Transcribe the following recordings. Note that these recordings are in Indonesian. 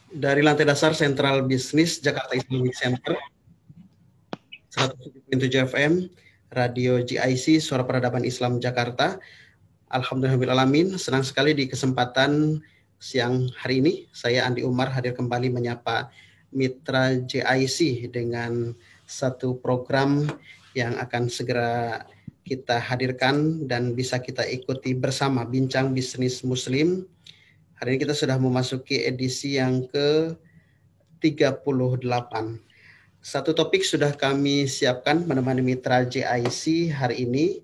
dari lantai dasar Sentral Bisnis Jakarta Islamic Center 107.7 FM, Radio GIC Suara Peradaban Islam Jakarta. Alhamdulillahirrahmanirrahim, senang sekali di kesempatan siang hari ini saya Andi Umar hadir kembali menyapa mitra GIC dengan satu program yang akan segera kita hadirkan dan bisa kita ikuti bersama, Bincang Bisnis Muslim. Hari ini kita sudah memasuki edisi yang ke-38. Satu topik sudah kami siapkan menemani mitra JIC hari ini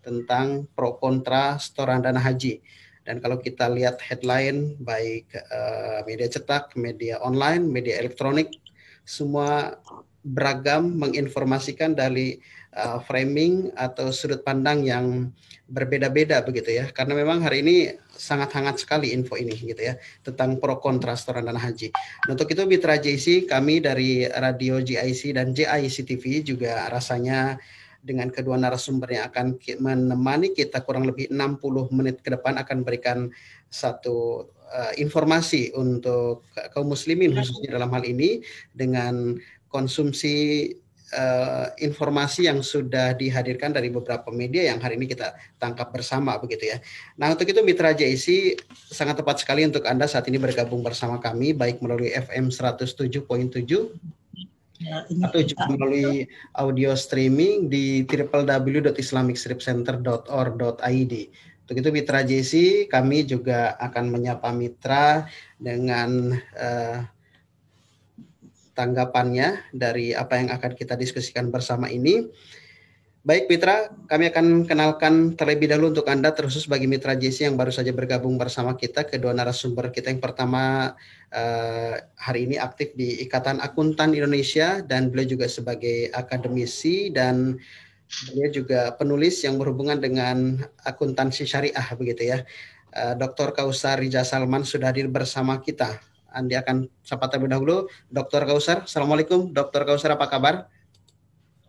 tentang pro kontra setoran dana haji. Dan kalau kita lihat headline baik media cetak, media online, media elektronik, semua beragam menginformasikan dari framing atau sudut pandang yang berbeda-beda begitu ya. Karena memang hari ini sangat hangat sekali info ini gitu ya tentang pro kontra setoran dana haji. Dan untuk itu mitra JIC kami dari Radio GIC dan JIC TV juga rasanya dengan kedua narasumber yang akan menemani kita kurang lebih 60 menit ke depan akan berikan satu informasi untuk kaum muslimin khususnya dalam hal ini dengan konsumsi informasi yang sudah dihadirkan dari beberapa media yang hari ini kita tangkap bersama begitu ya. Nah untuk itu mitra JIC sangat tepat sekali untuk Anda saat ini bergabung bersama kami baik melalui FM 107.7 atau juga melalui audio streaming di www.islamicstripcenter.or.id. Untuk itu mitra JIC kami juga akan menyapa mitra dengan tanggapannya dari apa yang akan kita diskusikan bersama ini. Baik mitra, kami akan kenalkan terlebih dahulu untuk Anda terkhusus bagi mitra JIC yang baru saja bergabung bersama kita, kedua narasumber kita. Yang pertama hari ini aktif di Ikatan Akuntan Indonesia dan beliau juga sebagai akademisi dan beliau juga penulis yang berhubungan dengan akuntansi syariah begitu ya. Dr. Kausar Rija Salman sudah hadir bersama kita. Andi akan sapa terlebih dahulu. Dr. Kausar, Assalamualaikum. Dr. Kausar, apa kabar?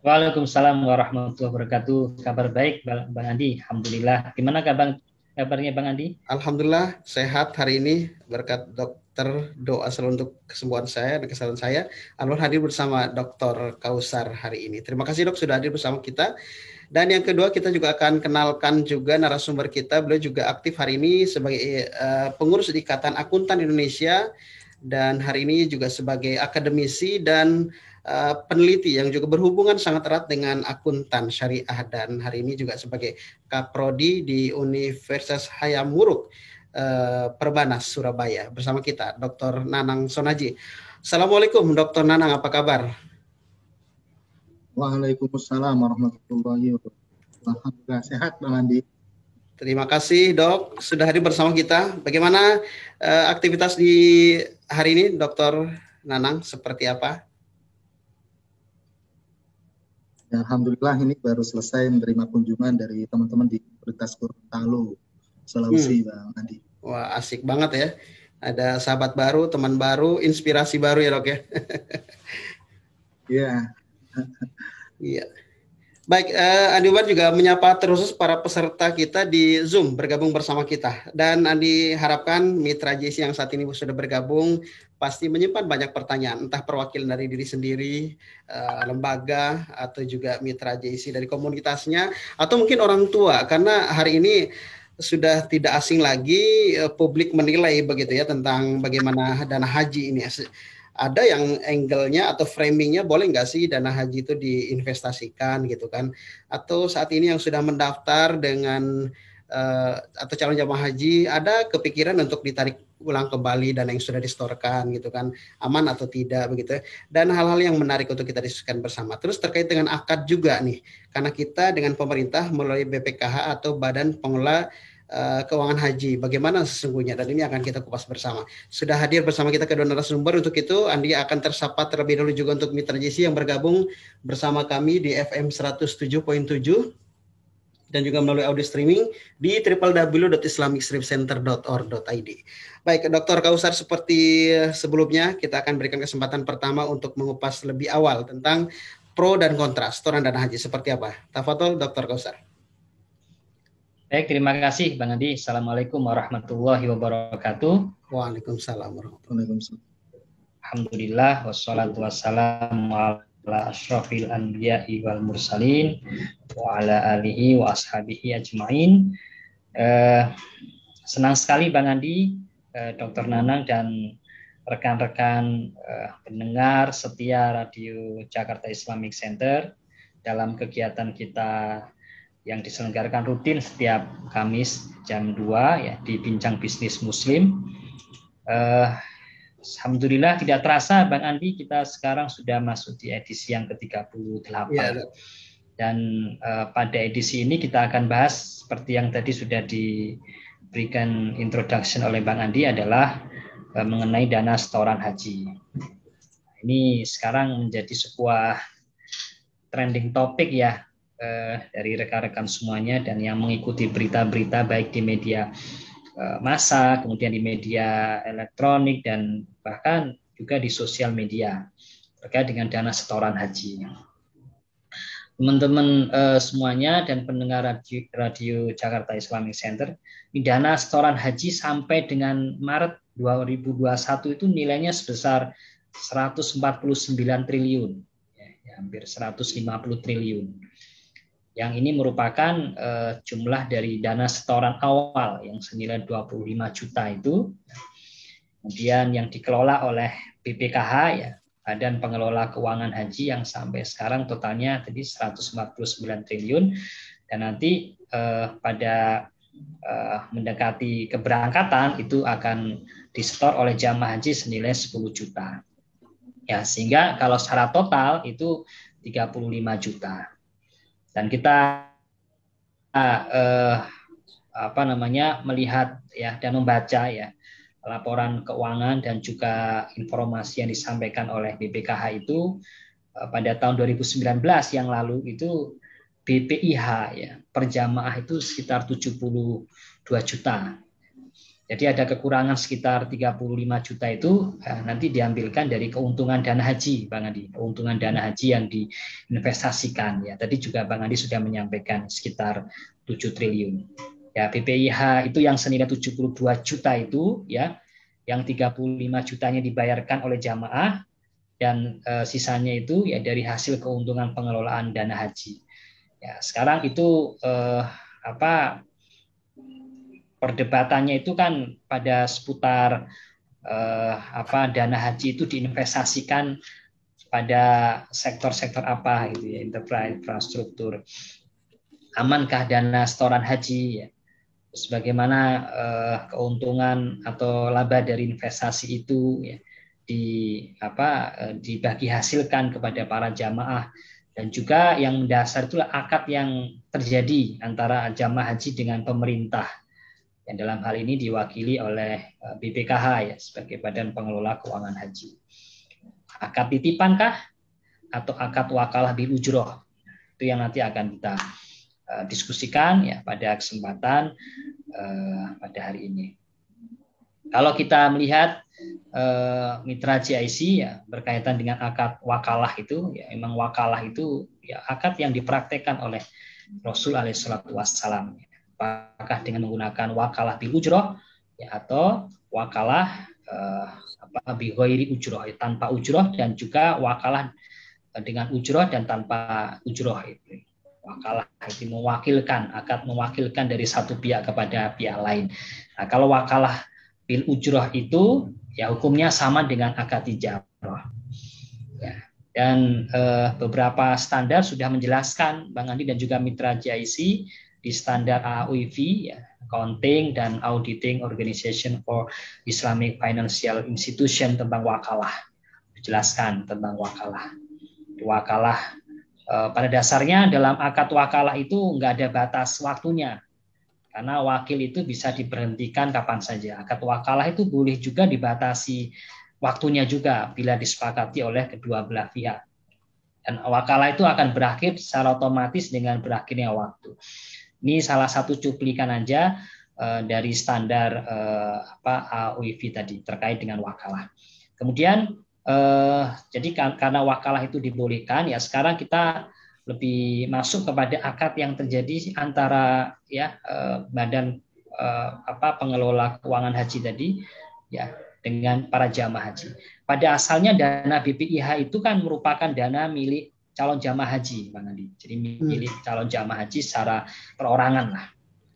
Waalaikumsalam warahmatullahi wabarakatuh. Kabar baik, Bang Andi. Alhamdulillah. Gimana kabarnya Bang Andi? Alhamdulillah sehat hari ini berkat dokter doa selalu untuk kesembuhan saya dan kesehatan saya. Alhamdulillah hadir bersama Dr. Kausar hari ini. Terima kasih dok sudah hadir bersama kita. Dan yang kedua kita juga akan kenalkan juga narasumber kita. Beliau juga aktif hari ini sebagai pengurus Ikatan Akuntan Indonesia dan hari ini juga sebagai akademisi dan peneliti yang juga berhubungan sangat erat dengan akuntan syariah dan hari ini juga sebagai Kaprodi di Universitas Hayam Wuruk Perbanas Surabaya bersama kita Dr. Nanang Sonaji. Assalamualaikum Dr. Nanang, apa kabar? Waalaikumsalam warahmatullahi wabarakatuh. Alhamdulillah sehat Bang Andi. Terima kasih dok sudah hadir bersama kita. Bagaimana aktivitas di hari ini Dr. Nanang, seperti apa? Ya, Alhamdulillah ini baru selesai menerima kunjungan dari teman-teman di Universitas Gorontalo, Sulawesi Bang Andi. Wah asik banget ya. Ada sahabat baru, teman baru, inspirasi baru ya dok ya. Iya. Iya. Baik, Andi Umar juga menyapa terus para peserta kita di Zoom bergabung bersama kita. Dan Andi harapkan mitra JIC yang saat ini sudah bergabung pasti menyimpan banyak pertanyaan, entah perwakilan dari diri sendiri, lembaga, atau juga mitra JIC dari komunitasnya, atau mungkin orang tua, karena hari ini sudah tidak asing lagi publik menilai begitu ya tentang bagaimana dana haji ini. Ada yang angle-nya atau framing-nya boleh nggak sih dana haji itu diinvestasikan gitu kan? Atau saat ini yang sudah mendaftar dengan atau calon jamaah haji ada kepikiran untuk ditarik ulang kembali dana yang sudah disetorkan gitu kan, aman atau tidak begitu ya. Dan hal-hal yang menarik untuk kita diskusikan bersama. Terus terkait dengan akad juga nih, karena kita dengan pemerintah melalui BPKH atau Badan Pengelola Keuangan Haji, bagaimana sesungguhnya, dan ini akan kita kupas bersama. Sudah hadir bersama kita kedua narasumber. Untuk itu Andi akan tersapa terlebih dahulu juga untuk mitra JIC yang bergabung bersama kami di FM 107.7 dan juga melalui audio streaming di www.islamicstripcenter.or.id. Baik, Dr. Kausar, seperti sebelumnya kita akan berikan kesempatan pertama untuk mengupas lebih awal tentang pro dan kontra setoran dana haji seperti apa. Tafadhol Dr. Kausar. Baik, terima kasih Bang Andi. Assalamualaikum warahmatullahi wabarakatuh. Waalaikumsalam warahmatullahi wabarakatuh. Alhamdulillah wassalatu wassalamu ala asyrafil anbiya'i wal mursalin wa ala alihi wa ashabihi ajmain. Senang sekali Bang Andi, Dr. Nanang dan rekan-rekan pendengar setia Radio Jakarta Islamic Center dalam kegiatan kita yang diselenggarakan rutin setiap Kamis jam 2 ya di Bincang Bisnis Muslim. Alhamdulillah tidak terasa Bang Andi, kita sekarang sudah masuk di edisi yang ke-38. Ya. Dan pada edisi ini kita akan bahas seperti yang tadi sudah diberikan introduction oleh Bang Andi adalah mengenai dana setoran haji. Ini sekarang menjadi sebuah trending topik ya dari rekan-rekan semuanya dan yang mengikuti berita-berita baik di media massa, kemudian di media elektronik dan bahkan juga di sosial media terkait dengan dana setoran haji. Teman-teman semuanya dan pendengar Radio Jakarta Islamic Center, dana setoran haji sampai dengan Maret 2021 itu nilainya sebesar 149 triliun, ya, hampir 150 triliun. Yang ini merupakan jumlah dari dana setoran awal yang senilai 25 juta itu. Kemudian yang dikelola oleh BPKH ya, Badan Pengelola Keuangan Haji yang sampai sekarang totalnya tadi 149 triliun dan nanti pada mendekati keberangkatan itu akan disetor oleh jamaah haji senilai 10 juta. Ya, sehingga kalau secara total itu 35 juta. Dan kita melihat ya dan membaca ya laporan keuangan dan juga informasi yang disampaikan oleh BPKH itu pada tahun 2019 yang lalu itu BPIH ya per jamaah itu sekitar 72 juta. Jadi ada kekurangan sekitar 35 juta itu nanti diambilkan dari keuntungan dana haji, Bang Andi. Keuntungan dana haji yang diinvestasikan. Ya, tadi juga Bang Andi sudah menyampaikan sekitar 7 triliun. Ya, BPIH itu yang senilai 72 juta itu, ya, yang 35 jutanya dibayarkan oleh jamaah dan sisanya itu ya dari hasil keuntungan pengelolaan dana haji. Ya, sekarang itu perdebatannya itu kan pada seputar dana haji itu diinvestasikan pada sektor-sektor apa gitu ya, infrastruktur. Amankah dana setoran haji ya? Terus bagaimana keuntungan atau laba dari investasi itu ya, dibagi hasilkan kepada para jamaah dan juga yang mendasar itulah akad yang terjadi antara jamaah haji dengan pemerintah yang dalam hal ini diwakili oleh BPKH ya sebagai Badan Pengelola Keuangan Haji. Akad titipankah atau akad wakalah bil ujroh? Itu yang nanti akan kita diskusikan ya pada kesempatan pada hari ini. Kalau kita melihat mitra GIC ya berkaitan dengan akad wakalah itu ya memang wakalah itu ya akad yang dipraktekkan oleh Rasul alaihi salatu wassalam. Apakah dengan menggunakan wakalah bil ujroh ya atau wakalah bi ghairi ujroh ya, tanpa ujroh dan juga wakalah dengan ujroh dan tanpa ujroh itu. Wakalah itu mewakilkan, akad mewakilkan dari satu pihak kepada pihak lain. Nah, kalau wakalah bil ujroh itu ya hukumnya sama dengan akad ijarah. Ya. Dan beberapa standar sudah menjelaskan Bang Andi dan juga mitra GIC di standar AAUIV ya, Accounting dan Auditing Organization for Islamic Financial Institution tentang wakalah. Dijelaskan tentang wakalah. Wakalah pada dasarnya dalam akad wakalah itu nggak ada batas waktunya karena wakil itu bisa diberhentikan kapan saja. Akad wakalah itu boleh juga dibatasi waktunya juga bila disepakati oleh kedua belah pihak. Dan wakalah itu akan berakhir secara otomatis dengan berakhirnya waktu. Ini salah satu cuplikan aja dari standar AAUIV tadi terkait dengan wakalah. Kemudian jadi karena wakalah itu dibolehkan ya sekarang kita lebih masuk kepada akad yang terjadi antara ya badan pengelola keuangan haji tadi ya dengan para jamaah haji. Pada asalnya dana BPIH itu kan merupakan dana milik calon jamaah haji, Bang Andi. Jadi milik calon jamaah haji secara perorangan lah.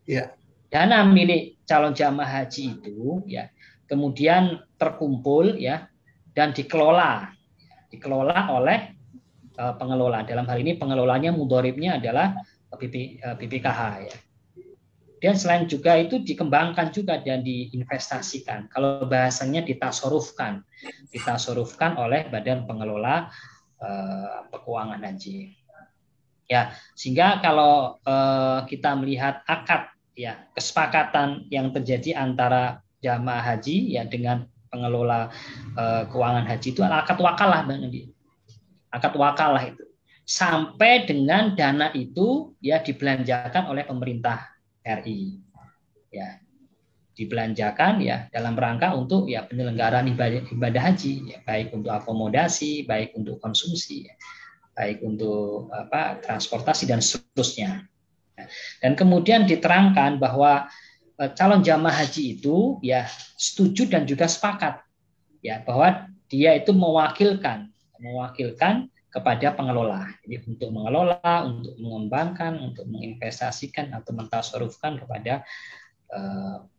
Ya. Dana milik calon jamaah haji itu ya kemudian terkumpul ya dan dikelola oleh pengelola. Dalam hal ini pengelolanya mudhoribnya adalah BPKH ya. Dan selain juga itu dikembangkan juga dan diinvestasikan. Kalau bahasanya ditasorufkan oleh badan pengelola keuangan haji. Ya, sehingga kalau kita melihat akad ya kesepakatan yang terjadi antara jamaah haji ya dengan pengelola keuangan haji itu akad wakalah, Bang Andi. Akad wakalah itu sampai dengan dana itu ya dibelanjakan oleh pemerintah RI ya, dibelanjakan ya dalam rangka untuk ya penyelenggaraan ibadah haji ya, baik untuk akomodasi, baik untuk konsumsi ya, baik untuk transportasi dan seterusnya. Dan kemudian diterangkan bahwa calon jamaah haji itu ya setuju dan juga sepakat ya bahwa dia itu mewakilkan kepada pengelola. Jadi untuk mengelola, untuk mengembangkan, untuk menginvestasikan atau mentasarufkan kepada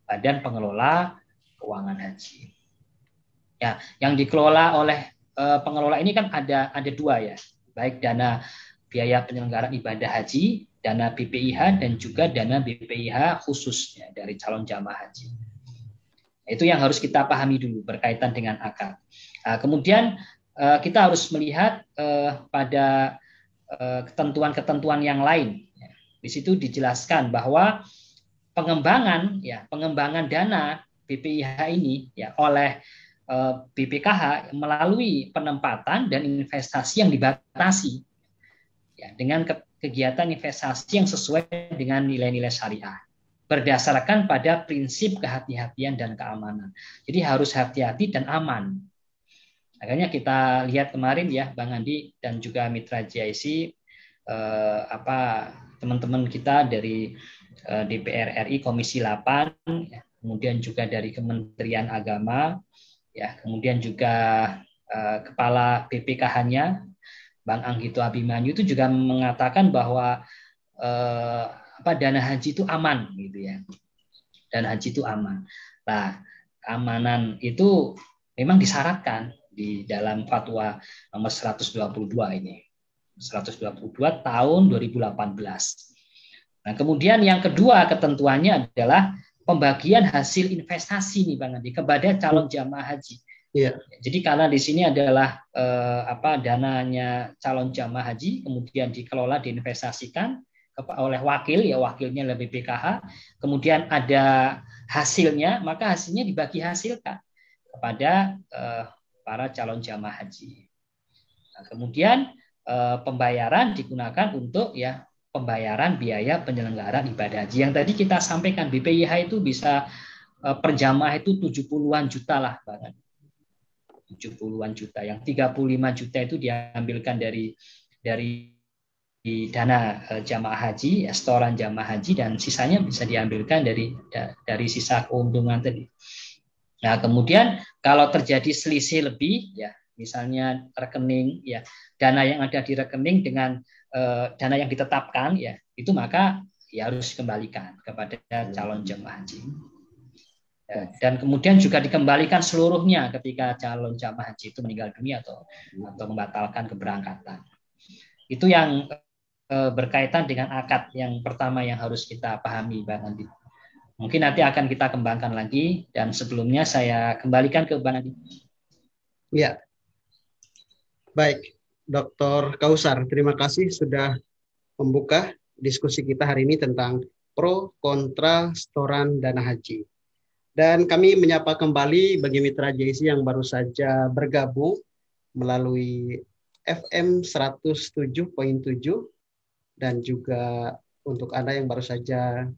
badan pengelola keuangan haji. Ya, yang dikelola oleh pengelola ini kan ada dua ya, baik dana biaya penyelenggaraan ibadah haji, dana BPIH dan juga dana BPIH khusus ya, dari calon jamaah haji. Itu yang harus kita pahami dulu berkaitan dengan akad. Kemudian kita harus melihat pada ketentuan-ketentuan yang lain. Di situ dijelaskan bahwa pengembangan dana BPIH ini ya oleh BPKH melalui penempatan dan investasi yang dibatasi ya dengan kegiatan investasi yang sesuai dengan nilai-nilai syariah berdasarkan pada prinsip kehati-hatian dan keamanan. Jadi harus hati-hati dan aman. Makanya kita lihat kemarin ya Bang Andi dan juga Mitra JIC teman-teman kita dari DPR RI Komisi 8 ya, kemudian juga dari Kementerian Agama ya, kemudian juga kepala BPKH-nya Bang Anggito Abimanyu itu juga mengatakan bahwa dana haji itu aman gitu ya. Dana haji itu aman. Nah, keamanan itu memang disyaratkan di dalam fatwa nomor 122 ini. 122 tahun 2018. Nah, kemudian yang kedua ketentuannya adalah pembagian hasil investasi nih Bang Andi kepada calon jamaah haji. Iya. Jadi karena di sini adalah dananya calon jamaah haji kemudian dikelola diinvestasikan oleh wakilnya lebih BPKH, kemudian ada hasilnya, maka hasilnya dibagi hasilkan kepada para calon jamaah haji. Nah, kemudian pembayaran digunakan untuk ya pembayaran biaya penyelenggaraan ibadah haji. Yang tadi kita sampaikan BPIH itu bisa per jamaah itu 70-an juta lah, Bang. 70-an juta. Yang 35 juta itu diambilkan dari dana jamaah haji, setoran jamaah haji, dan sisanya bisa diambilkan dari sisa keuntungan tadi. Nah, kemudian kalau terjadi selisih lebih, ya misalnya rekening, ya dana yang ada di rekening dengan dana yang ditetapkan, ya itu maka ya harus dikembalikan kepada calon jamaah haji. Ya, dan kemudian juga dikembalikan seluruhnya ketika calon jamaah haji itu meninggal dunia atau membatalkan keberangkatan. Itu yang berkaitan dengan akad yang pertama yang harus kita pahami, Bang Andi. Mungkin nanti akan kita kembangkan lagi, dan sebelumnya saya kembalikan ke Bang Andi. Ya, baik, Dr. Kausar, terima kasih sudah membuka diskusi kita hari ini tentang pro kontra setoran dana haji. Dan kami menyapa kembali bagi mitra JIC yang baru saja bergabung melalui FM 107.7 dan juga untuk Anda yang baru saja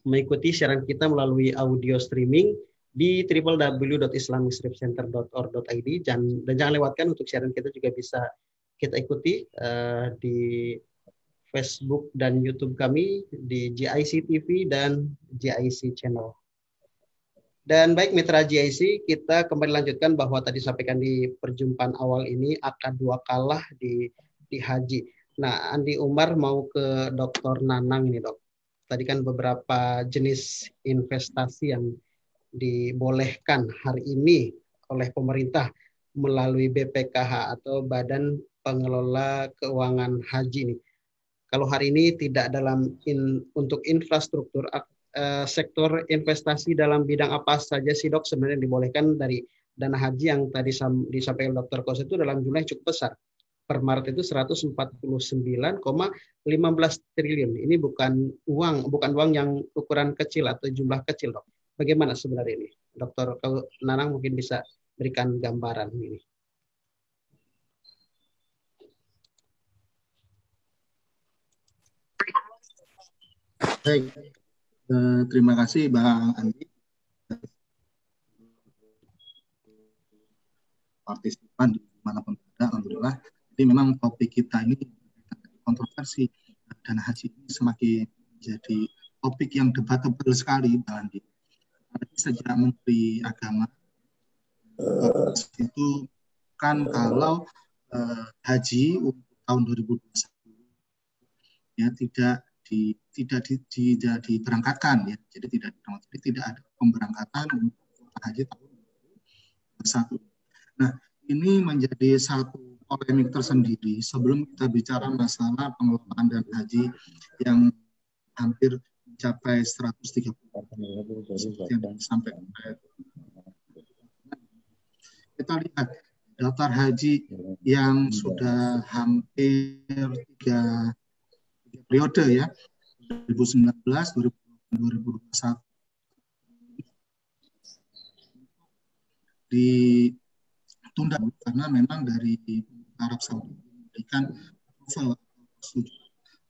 mengikuti siaran kita melalui audio streaming di www.islamicstripcenter.org.id dan jangan lewatkan untuk siaran kita juga bisa kita ikuti di Facebook dan YouTube kami di JIC TV dan JIC Channel. Dan baik Mitra GIC, kita kembali lanjutkan bahwa tadi sampaikan di perjumpaan awal ini akad 2 kalah di haji. Nah, Andi Umar mau ke Dr. Nanang ini, Dok. Tadi kan beberapa jenis investasi yang dibolehkan hari ini oleh pemerintah melalui BPKH atau Badan Pengelola Keuangan Haji ini. Kalau hari ini tidak untuk infrastruktur, sektor investasi dalam bidang apa saja sih Dok sebenarnya dibolehkan dari dana haji yang tadi disampaikan Dr. Kos itu dalam jumlah yang cukup besar. Per Maret itu 149,15 triliun. Ini bukan uang yang ukuran kecil atau jumlah kecil, Dok. Bagaimana sebenarnya ini? Dr. Nanang mungkin bisa berikan gambaran ini. Baik, terima kasih Bang Andi. Partisipan di manapun berada, alhamdulillah. Jadi memang topik kita ini kontroversi dana haji ini semakin jadi topik yang debatable sekali, Bang Andi. Sejak Menteri Agama itu kan kalau haji untuk tahun 2021 ya tidak diberangkatkan ya, jadi tidak ada pemberangkatan untuk haji tahun 2021. Nah, ini menjadi satu polemik tersendiri sebelum kita bicara masalah pengelolaan dana haji yang hampir mencapai 130 yang sampai. Kita lihat daftar haji yang sudah hampir 3 periode ya, 2019, 2021 ditunda karena memang dari Arab Saudi memberikan approval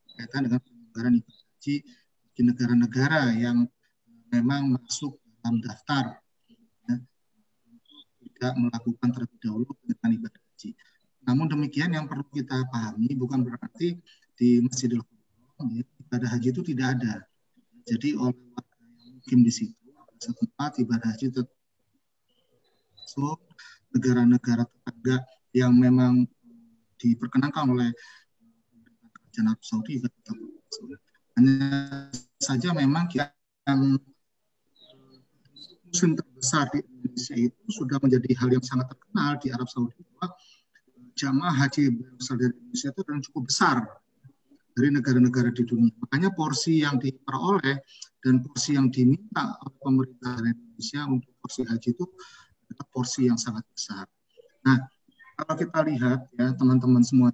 berkaitan dengan penyelenggaraan ibadah haji di negara-negara yang memang masuk dalam daftar ya, tidak melakukan terlebih dahulu penyelenggaraan ibadah haji. Namun demikian yang perlu kita pahami bukan berarti di Masjidil Haram ya, ibadah haji itu tidak ada. Jadi oleh warga yang mukim di situ setempat ibadah haji tetap masuk. Negara-negara tetangga yang memang diperkenankan oleh Arab Saudi tetap masuk. Hanya saja memang yang muslim terbesar di Indonesia itu sudah menjadi hal yang sangat terkenal di Arab Saudi bahwa jamaah haji berasal dari Indonesia itu adalah cukup besar dari negara-negara di dunia. Makanya porsi yang diperoleh dan porsi yang diminta oleh pemerintah Indonesia untuk porsi haji itu adalah porsi yang sangat besar. Nah, kalau kita lihat ya teman-teman semua,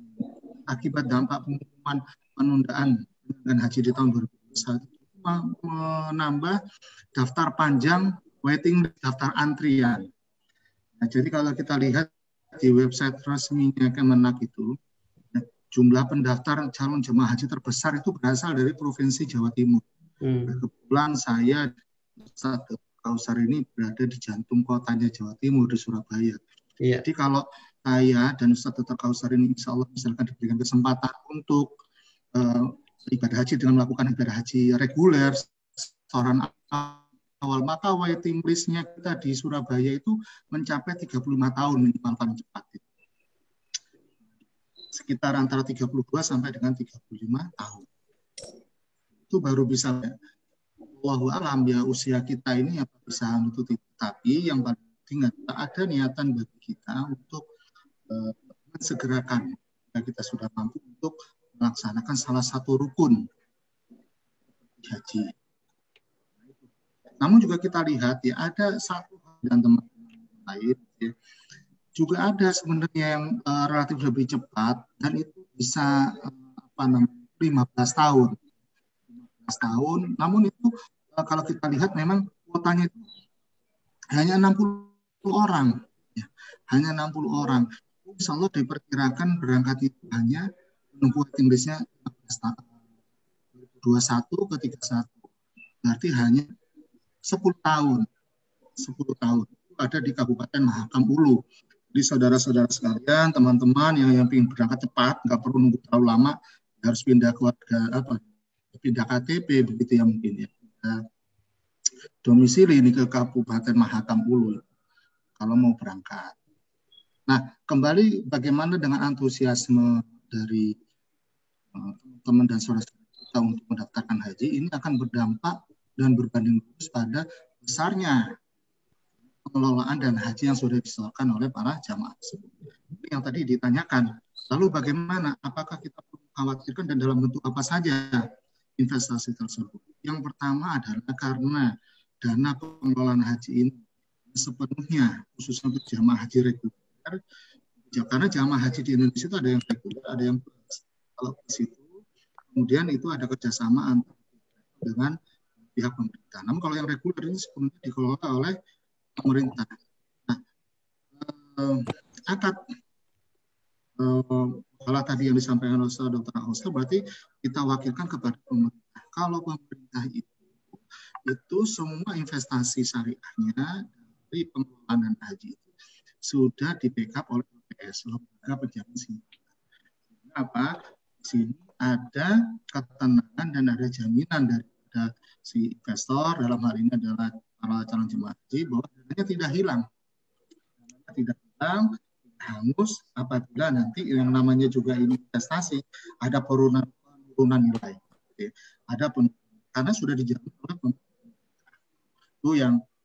akibat dampak pengumuman penundaan penyelenggaraan haji di tahun 2021 menambah daftar panjang waiting, daftar antrian. Nah, jadi kalau kita lihat di website resminya Kemenak itu, jumlah pendaftar calon jemaah haji terbesar itu berasal dari Provinsi Jawa Timur. Kebetulan saya Ustadz Kausar ini berada di jantung kotanya Jawa Timur di Surabaya. Jadi kalau saya dan Ustadz Dr. Kausar ini insya Allah misalkan diberikan kesempatan untuk ibadah haji dengan melakukan ibadah haji reguler, setoran awal, maka waiting list-nya kita di Surabaya itu mencapai 35 tahun minimal paling cepat. Sekitar antara 32 sampai dengan 35 tahun. Itu baru bisa, wallahu alam ya, usia kita ini yang berusaha untuk tapi yang paling penting ada niatan bagi kita untuk mensegerakan jika kita sudah mampu untuk melaksanakan salah satu rukun haji. Namun juga kita lihat ya ada satu dan teman-teman lain ya, juga ada sebenarnya yang relatif lebih cepat dan itu bisa 15 tahun. 15 tahun, namun itu kalau kita lihat memang kuotanya itu hanya 60 orang. Ya, hanya 60 orang. Insya Allah diperkirakan berangkat itu hanya menunggu waiting list-nya 15 tahun. 21 ke 31. Berarti hanya 10 tahun. 10 tahun. Itu ada di Kabupaten Mahakam Ulu. Jadi saudara-saudara sekalian, teman-teman yang ingin berangkat cepat, nggak perlu nunggu terlalu lama, harus pindah keluarga pindah KTP begitu ya mungkin ya. domisili ini ke Kabupaten Mahakam Ulu kalau mau berangkat. Nah, kembali bagaimana dengan antusiasme dari teman dan saudara kita untuk mendaftarkan haji, ini akan berdampak dan berbanding lurus pada besarnya pengelolaan dan haji yang sudah disetorkan oleh para jamaah tersebut. Yang tadi ditanyakan, lalu bagaimana? Apakah kita perlu khawatirkan dan dalam bentuk apa saja investasi tersebut? Yang pertama adalah karena dana pengelolaan haji ini sepenuhnya khususnya untuk jamaah haji reguler, karena jamaah haji di Indonesia itu ada yang reguler, ada yang plus. Kalau plus itu, kemudian itu ada kerjasama antara dengan pihak pemerintah. Namun kalau yang reguler ini sepenuhnya dikelola oleh pemerintah. Nah, akad kalau tadi yang disampaikan oleh Dr. Auster berarti kita wakilkan kepada pemerintah. Kalau pemerintah itu semua investasi syariahnya dari pengelolaan dan haji itu sudah di backup oleh LPS, Lembaga Penjamin Simpanan. Apa? Di sini ada ketenangan dan ada jaminan dari si investor, dalam hal ini adalah para calon jemaah haji, bahwa dananya tidak hilang. Dananya tidak hilang, hangus apabila nanti yang namanya juga investasi ada penurunan nilai. Ada karena sudah dijamin oleh pemerintah. Itu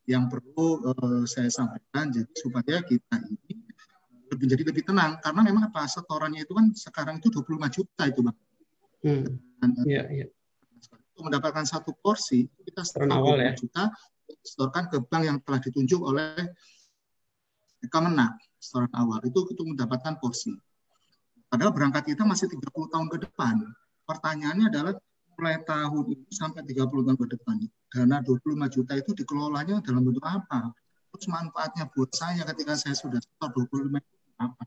yang perlu saya sampaikan, jadi supaya kita ini menjadi lebih tenang, karena memang apa setorannya itu kan sekarang itu 25 juta itu Bang. Untuk mendapatkan satu porsi kita setor 20 juta setorkan ke bank yang telah ditunjuk oleh Kemenak, setoran awal itu untuk mendapatkan porsi. Padahal berangkat kita masih 30 tahun ke depan. Pertanyaannya adalah mulai tahun ini sampai 30 tahun ke depan, dana 25 juta itu dikelolanya dalam bentuk apa? Terus manfaatnya buat saya ketika saya sudah setor 25 juta apa?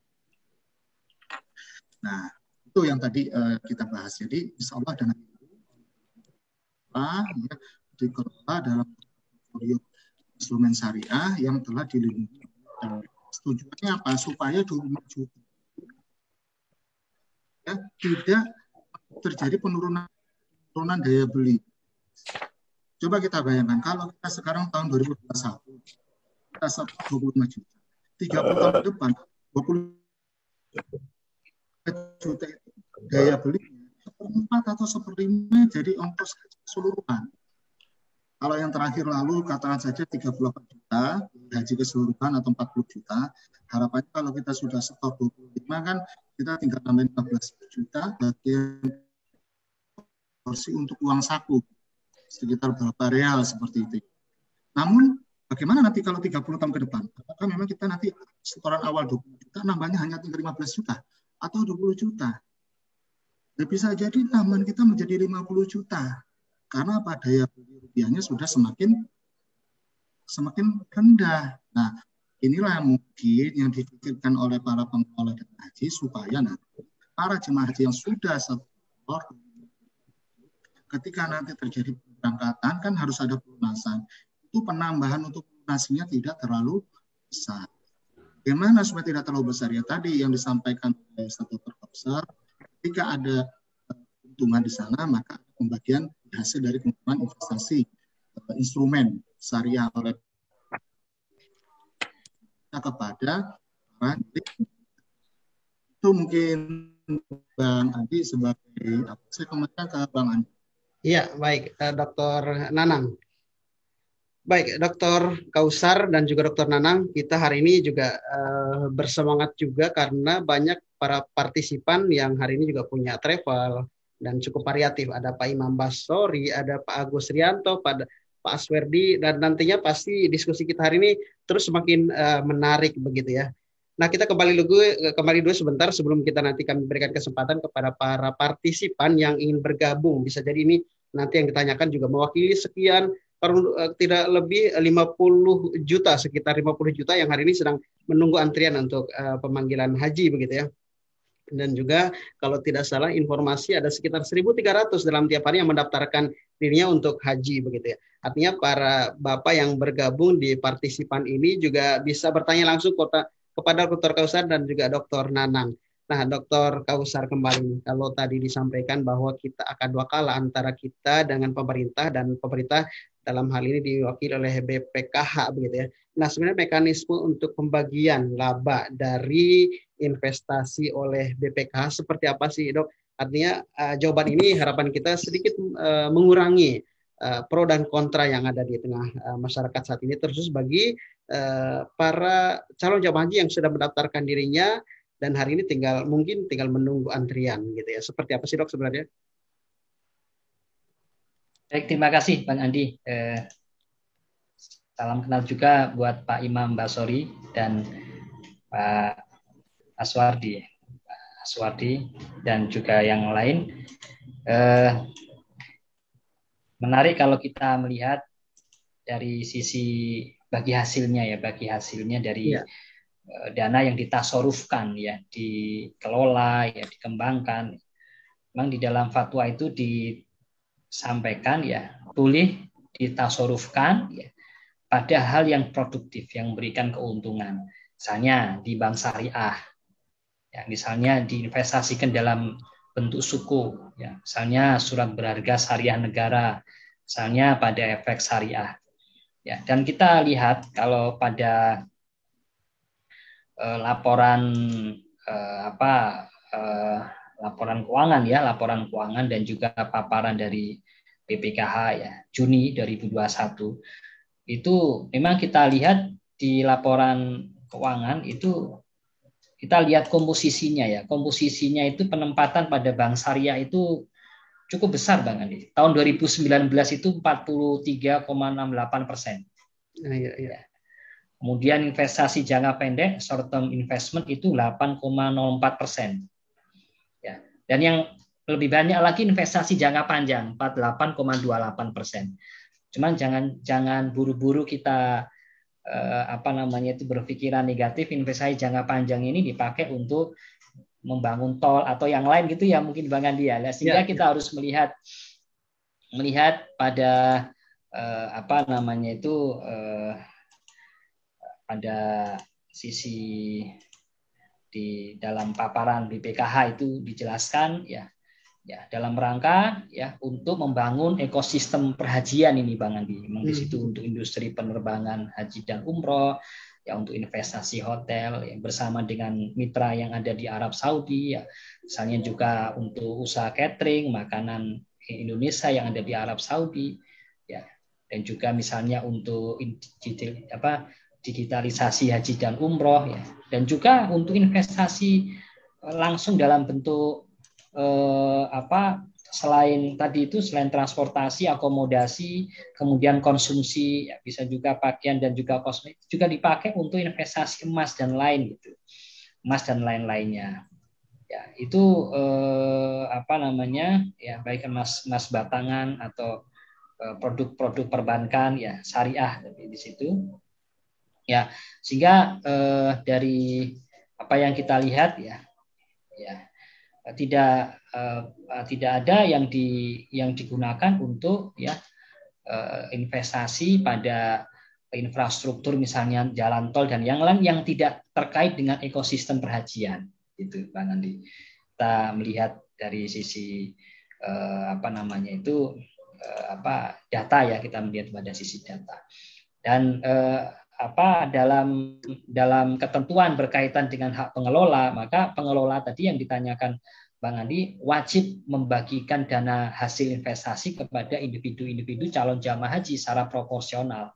Nah, itu yang tadi kita bahas. Jadi insya Allah dana itu dikelola dalam portfolio instrumen syariah yang telah dilindungi. Tujuannya apa? Supaya 25 juta tidak terjadi penurunan daya beli. Coba kita bayangkan kalau kita sekarang tahun 2021 kita setor 25 juta, 30 tahun ke depan 20 juta itu daya beli 4 atau 1/5 jadi ongkos keseluruhan. Kalau yang terakhir lalu katakan saja 38 juta haji keseluruhan atau 40 juta, harapannya kalau kita sudah setor 25 kan kita tinggal tambahin 15 juta bagian porsi untuk uang saku sekitar berapa real seperti itu. Namun bagaimana nanti kalau 30 tahun ke depan? Apakah memang kita nanti setoran awal 20 juta nambahnya hanya 15 juta atau 20 juta? Ya, bisa jadi tambahan kita menjadi 50 juta. Karena apa? Daya beli rupiahnya sudah semakin rendah. Nah, inilah yang mungkin yang dipikirkan oleh para pengelola dana haji supaya nanti para jemaah haji yang sudah setor ketika nanti terjadi pemberangkatan kan harus ada pelunasan. Itu penambahan untuk lunasinya tidak terlalu besar. Bagaimana supaya tidak terlalu besar? Ya tadi yang disampaikan oleh Dr. Kautsar, ketika ada keuntungan di sana maka pembagian hasil dari keuntungan investasi instrumen syariah oleh kepada para itu mungkin Bang Andi sebagai saya kembalikan ke Bang Andi. Iya, baik, Dr. Nanang. Baik, Dr. Kautsar dan juga Dr. Nanang, kita hari ini juga bersemangat juga karena banyak para partisipan yang hari ini juga punya travel dan cukup variatif. Ada Pak Imam Basori, ada Pak Agus Rianto, Pak Aswerdi, dan nantinya pasti diskusi kita hari ini terus semakin menarik begitu ya. Nah, kita kembali dulu sebentar sebelum kita nanti kami berikan kesempatan kepada para partisipan yang ingin bergabung. Bisa jadi ini nanti yang ditanyakan juga mewakili sekian, tidak lebih 50 juta, sekitar 50 juta yang hari ini sedang menunggu antrian untuk pemanggilan haji begitu ya. Dan juga kalau tidak salah informasi ada sekitar 1.300 dalam tiap hari yang mendaftarkan dirinya untuk haji begitu ya. Artinya para Bapak yang bergabung di partisipan ini juga bisa bertanya langsung kepada Dr. Kautsar dan juga Dr. Nanang. Nah, Dr. Kautsar kembali, kalau tadi disampaikan bahwa kita akan dua kala antara kita dengan pemerintah dan pemerintah dalam hal ini diwakili oleh BPKH begitu ya. Nah, sebenarnya mekanisme untuk pembagian laba dari investasi oleh BPKH seperti apa sih, Dok? Artinya jawaban ini harapan kita sedikit mengurangi pro dan kontra yang ada di tengah masyarakat saat ini, terus bagi para calon jamaah haji yang sudah mendaftarkan dirinya dan hari ini mungkin tinggal menunggu antrian gitu ya. Seperti apa sih, Dok, sebenarnya? Baik, terima kasih Bang Andi. Salam kenal juga buat Pak Imam Basori dan Pak Aswardi dan juga yang lain. Menarik kalau kita melihat dari sisi bagi hasilnya dari dana yang ditasorufkan ya, dikelola ya, dikembangkan. Memang di dalam fatwa itu disampaikan ya, boleh ditasorufkan ya pada hal yang produktif yang memberikan keuntungan. Misalnya di bank syariah, ya, misalnya diinvestasikan dalam bentuk suku, ya, misalnya surat berharga syariah negara, misalnya pada efek syariah. Ya, dan kita lihat kalau pada laporan keuangan dan juga paparan dari BPKH ya Juni 2021 itu memang kita lihat di laporan keuangan itu kita lihat komposisinya itu penempatan pada bank syariah itu cukup besar Bang Andi. Tahun 2019 itu 43,68%. Ya. Kemudian investasi jangka pendek short term investment itu 8,04%. Ya. Dan yang lebih banyak lagi investasi jangka panjang 48,28%. Cuman jangan buru-buru kita berpikiran negatif. Investasi jangka panjang ini dipakai untuk membangun tol atau yang lain gitu ya mungkin Bang Andi ya. Sehingga kita harus melihat pada pada sisi di dalam paparan BPKH itu dijelaskan ya dalam rangka ya untuk membangun ekosistem perhajian ini Bang Andi. Memang di situ untuk industri penerbangan haji dan umroh, ya untuk investasi hotel ya, bersama dengan mitra yang ada di Arab Saudi ya. Misalnya juga untuk usaha catering, makanan Indonesia yang ada di Arab Saudi ya. Dan juga misalnya untuk digitalisasi haji dan umroh ya. Dan juga untuk investasi langsung dalam bentuk selain transportasi, akomodasi, kemudian konsumsi, ya, bisa juga pakaian dan juga kosmetik juga dipakai untuk investasi emas dan lain gitu, emas dan lain-lainnya. Ya itu ya baik emas batangan atau produk-produk perbankan ya syariah di situ. Ya sehingga dari apa yang kita lihat ya tidak ada yang digunakan untuk ya investasi pada infrastruktur misalnya jalan tol dan yang lain yang tidak terkait dengan ekosistem perhajian itu Bang Andi. Kita melihat dari sisi data ya, kita melihat pada sisi data dan dalam ketentuan berkaitan dengan hak pengelola, maka pengelola tadi yang ditanyakan Bang Andi wajib membagikan dana hasil investasi kepada individu-individu calon jamaah haji secara proporsional.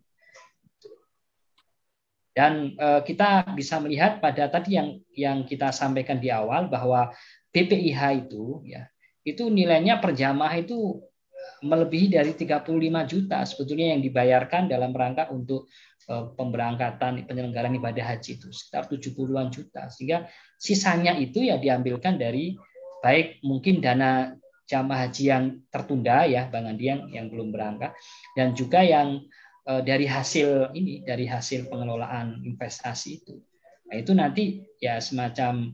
Dan kita bisa melihat pada tadi yang kita sampaikan di awal bahwa BPIH itu nilainya per jamaah itu melebihi dari 35 juta sebetulnya yang dibayarkan dalam rangka untuk pemberangkatan penyelenggaraan ibadah haji itu sekitar 70-an juta, sehingga sisanya itu ya diambilkan dari baik mungkin dana jamaah haji yang tertunda ya Bang Andi yang belum berangkat, dan juga yang dari hasil pengelolaan investasi itu. Nah, itu nanti ya semacam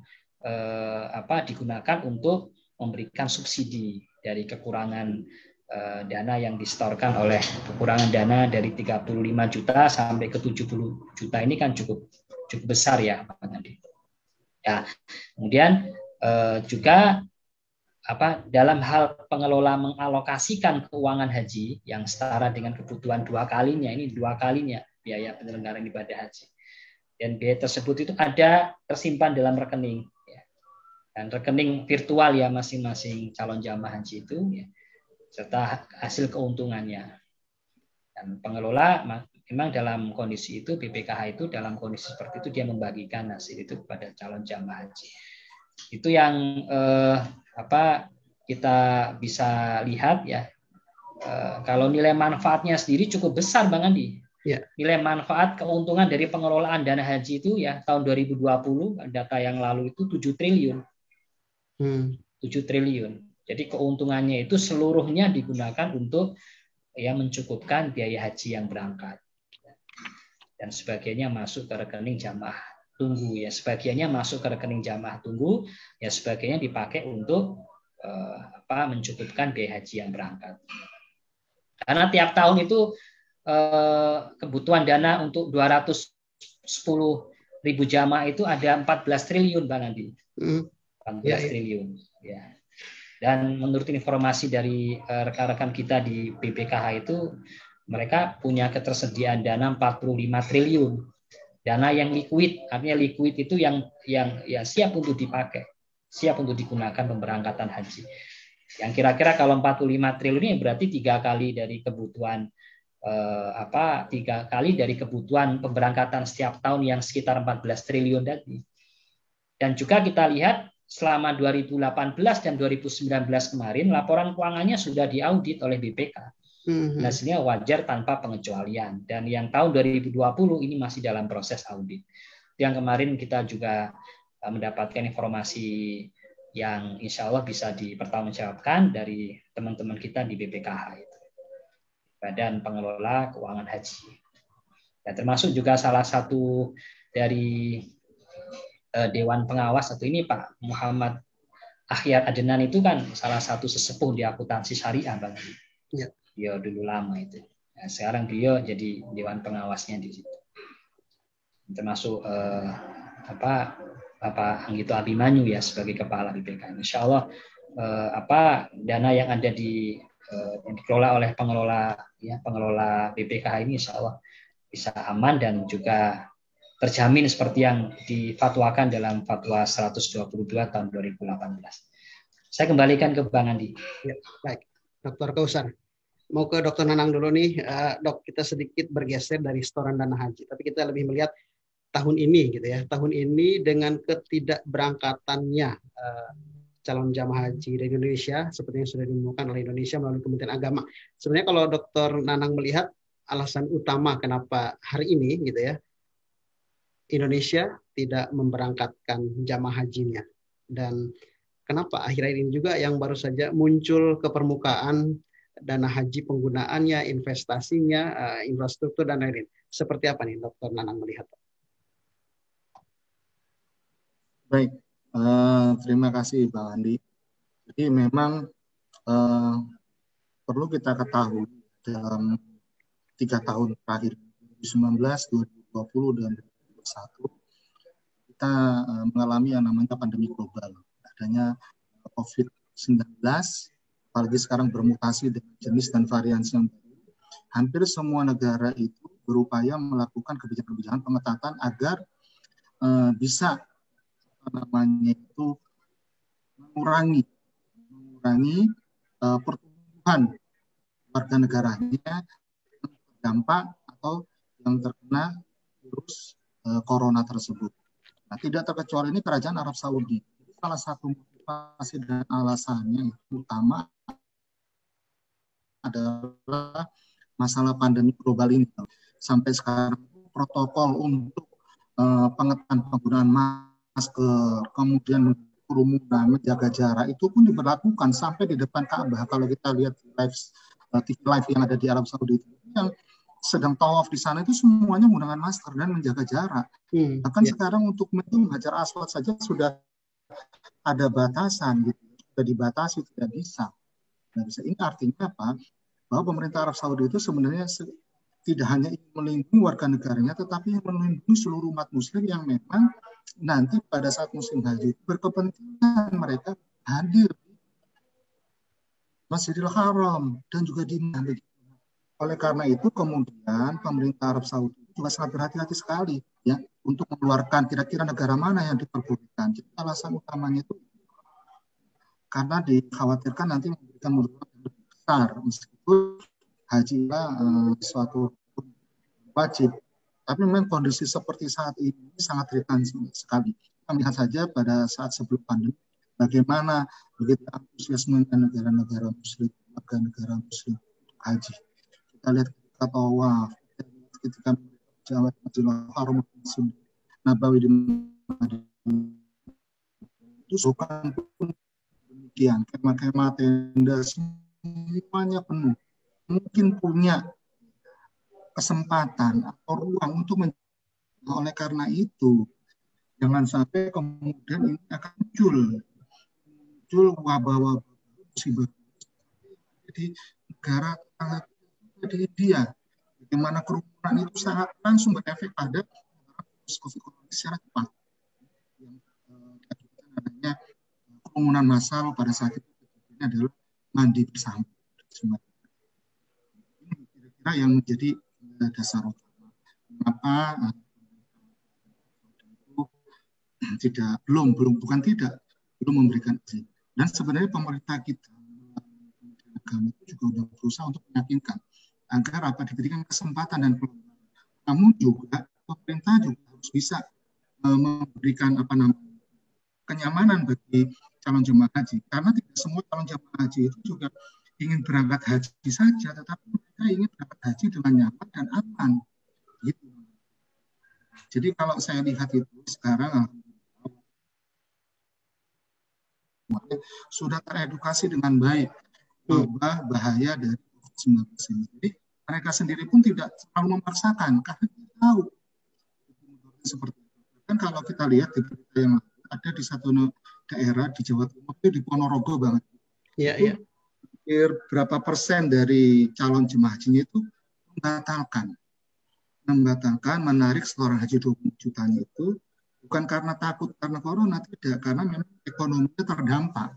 digunakan untuk memberikan subsidi dari kekurangan dana yang disetorkan oleh kekurangan dana dari 35 juta sampai ke 70 juta ini kan cukup besar ya Pak Andi. Ya, kemudian juga dalam hal pengelola mengalokasikan keuangan haji yang setara dengan kebutuhan dua kalinya biaya penyelenggaraan ibadah haji. Dan biaya tersebut itu ada tersimpan dalam rekening. Ya. Dan rekening virtual ya masing-masing calon jamaah haji itu, ya, serta hasil keuntungannya. Dan pengelola memang dalam kondisi itu, BPKH itu dalam kondisi seperti itu dia membagikan hasil itu kepada calon jamaah haji. Itu yang kita bisa lihat ya. Kalau nilai manfaatnya sendiri cukup besar Bang Andi. Ya. Nilai manfaat keuntungan dari pengelolaan dana haji itu ya tahun 2020 data yang lalu itu 7 triliun. 7 triliun. Jadi keuntungannya itu seluruhnya digunakan untuk ya mencukupkan biaya haji yang berangkat. Dan sebagiannya masuk ke rekening jamaah tunggu ya, sebagiannya masuk ke rekening jamaah tunggu, ya sebagiannya dipakai untuk mencukupkan biaya haji yang berangkat. Karena tiap tahun itu kebutuhan dana untuk 210.000 jamaah itu ada 14 triliun Bang Andi. 14 triliun ya. Dan menurut informasi dari rekan-rekan kita di BPKH itu mereka punya ketersediaan dana 45 triliun. Dana yang liquid, artinya liquid itu yang ya siap untuk dipakai, siap untuk digunakan pemberangkatan haji. Yang kira-kira kalau 45 triliun ini berarti 3 kali dari kebutuhan 3 kali dari kebutuhan pemberangkatan setiap tahun yang sekitar 14 triliun tadi. Dan juga kita lihat selama 2018 dan 2019 kemarin laporan keuangannya sudah diaudit oleh BPK. Hasilnya wajar tanpa pengecualian. Dan yang tahun 2020 ini masih dalam proses audit. Yang kemarin kita juga mendapatkan informasi yang insya Allah bisa dipertanggungjawabkan dari teman-teman kita di BPKH itu, Badan Pengelola Keuangan Haji. Dan termasuk juga salah satu dari Dewan Pengawas atau ini Pak Muhammad Akhyar Adenan itu kan salah satu sesepuh di akuntansi syariah Bang. Ya. Dia dulu lama itu. Nah, sekarang dia jadi dewan pengawasnya di situ. Termasuk Bapak Anggito Abimanyu ya sebagai kepala BPK. Insya Allah dana yang ada yang dikelola oleh pengelola BPK ini insya Allah bisa aman dan juga terjamin seperti yang difatwakan dalam Fatwa 122 tahun 2018. Saya kembalikan ke Bang Andi. Ya, baik, Dr. Kausar. Mau ke Dr. Nanang dulu nih, Dok. Kita sedikit bergeser dari setoran dana haji, tapi kita lebih melihat tahun ini, gitu ya. Tahun ini dengan ketidakberangkatannya calon jamaah haji dari Indonesia, seperti yang sudah diumumkan oleh Indonesia melalui Kementerian Agama. Sebenarnya kalau Dr. Nanang melihat alasan utama kenapa hari ini, gitu ya, Indonesia tidak memberangkatkan jamaah hajinya, dan kenapa akhir-akhir ini juga yang baru saja muncul ke permukaan dana haji penggunaannya, investasinya, infrastruktur dan lain-lain. Seperti apa nih Dr. Nanang melihat? Baik, terima kasih Bang Andi. Jadi memang perlu kita ketahui dalam 3 tahun terakhir 2019, 2020 dan 2021 kita mengalami yang namanya pandemi global, adanya COVID-19. Apalagi sekarang bermutasi dengan jenis dan varian yang baru. Hampir semua negara itu berupaya melakukan kebijakan-kebijakan pengetatan agar bisa mengurangi pertumbuhan warga negaranya yang terdampak atau yang terkena virus corona tersebut. Nah, tidak terkecuali ini kerajaan Arab Saudi. Salah satu motivasi dan alasannya utama adalah masalah pandemi global ini. Sampai sekarang protokol untuk pengetatan penggunaan masker, kemudian kerumunan, menjaga jarak itu pun diberlakukan sampai di depan Ka'bah. Kalau kita lihat TV live yang ada di Arab Saudi itu, yang sedang tawaf di sana itu semuanya menggunakan masker dan menjaga jarak. Bahkan sekarang untuk mencium Hajar Aswad saja sudah ada batasan, gitu. Sudah dibatasi, tidak bisa. Ini artinya apa? Bahwa pemerintah Arab Saudi itu sebenarnya tidak hanya ingin melindungi warga negaranya, tetapi melindungi seluruh umat muslim yang memang nanti pada saat musim haji berkepentingan mereka hadir di Masjidil Haram dan juga di Mina. Oleh karena itu kemudian pemerintah Arab Saudi juga sangat berhati-hati sekali ya untuk mengeluarkan kira-kira negara mana yang diperbolehkan. Jadi alasan utamanya itu karena dikhawatirkan nanti memberikan mudarat yang lebih besar meskipun haji suatu wajib. Tapi memang kondisi seperti saat ini sangat rentan sekali. Kita lihat saja pada saat sebelum pandemi bagaimana begitu antusiasme negara-negara muslim, negara muslim haji. Kita lihat ketika tawaf, ketika Jawa Masjidil Haram Nabawi di Madinah itu bukan pun demikian, kemah-kemah tenda semuanya penuh. Mungkin punya kesempatan atau ruang untuk oleh karena itu jangan sampai kemudian ini akan muncul wabah-wabah musibah di negara tetangga di India, bagaimana kerumunan itu sangat langsung berefek pada COVID secara cepat. Yang adanya kerumunan massal pada saat itu ini adalah mandi bersama. Ini kira-kira yang menjadi dasar utama. Mengapa itu belum memberikan izin. Dan sebenarnya pemerintah kita agama itu juga sudah berusaha untuk meyakinkan agar diberikan kesempatan dan peluang. Namun juga pemerintah juga harus bisa memberikan kenyamanan bagi calon jemaah haji, karena tidak semua calon jemaah haji itu juga ingin berangkat haji saja, tetapi mereka ingin berangkat haji dengan nyaman dan aman. Gitu. Jadi kalau saya lihat itu sekarang sudah teredukasi dengan baik bahaya dari COVID-19 ini. Jadi mereka sendiri pun tidak terlalu memaksakan karena kita tahu seperti itu. Kan kalau kita lihat di berita yang ada di satu daerah di Jawa Timur itu di Ponorogo banget. Iya. Hampir berapa persen dari calon jemaah hajinya itu membatalkan menarik setoran haji 20 jutanya itu bukan karena takut karena corona, tidak, karena memang ekonominya terdampak.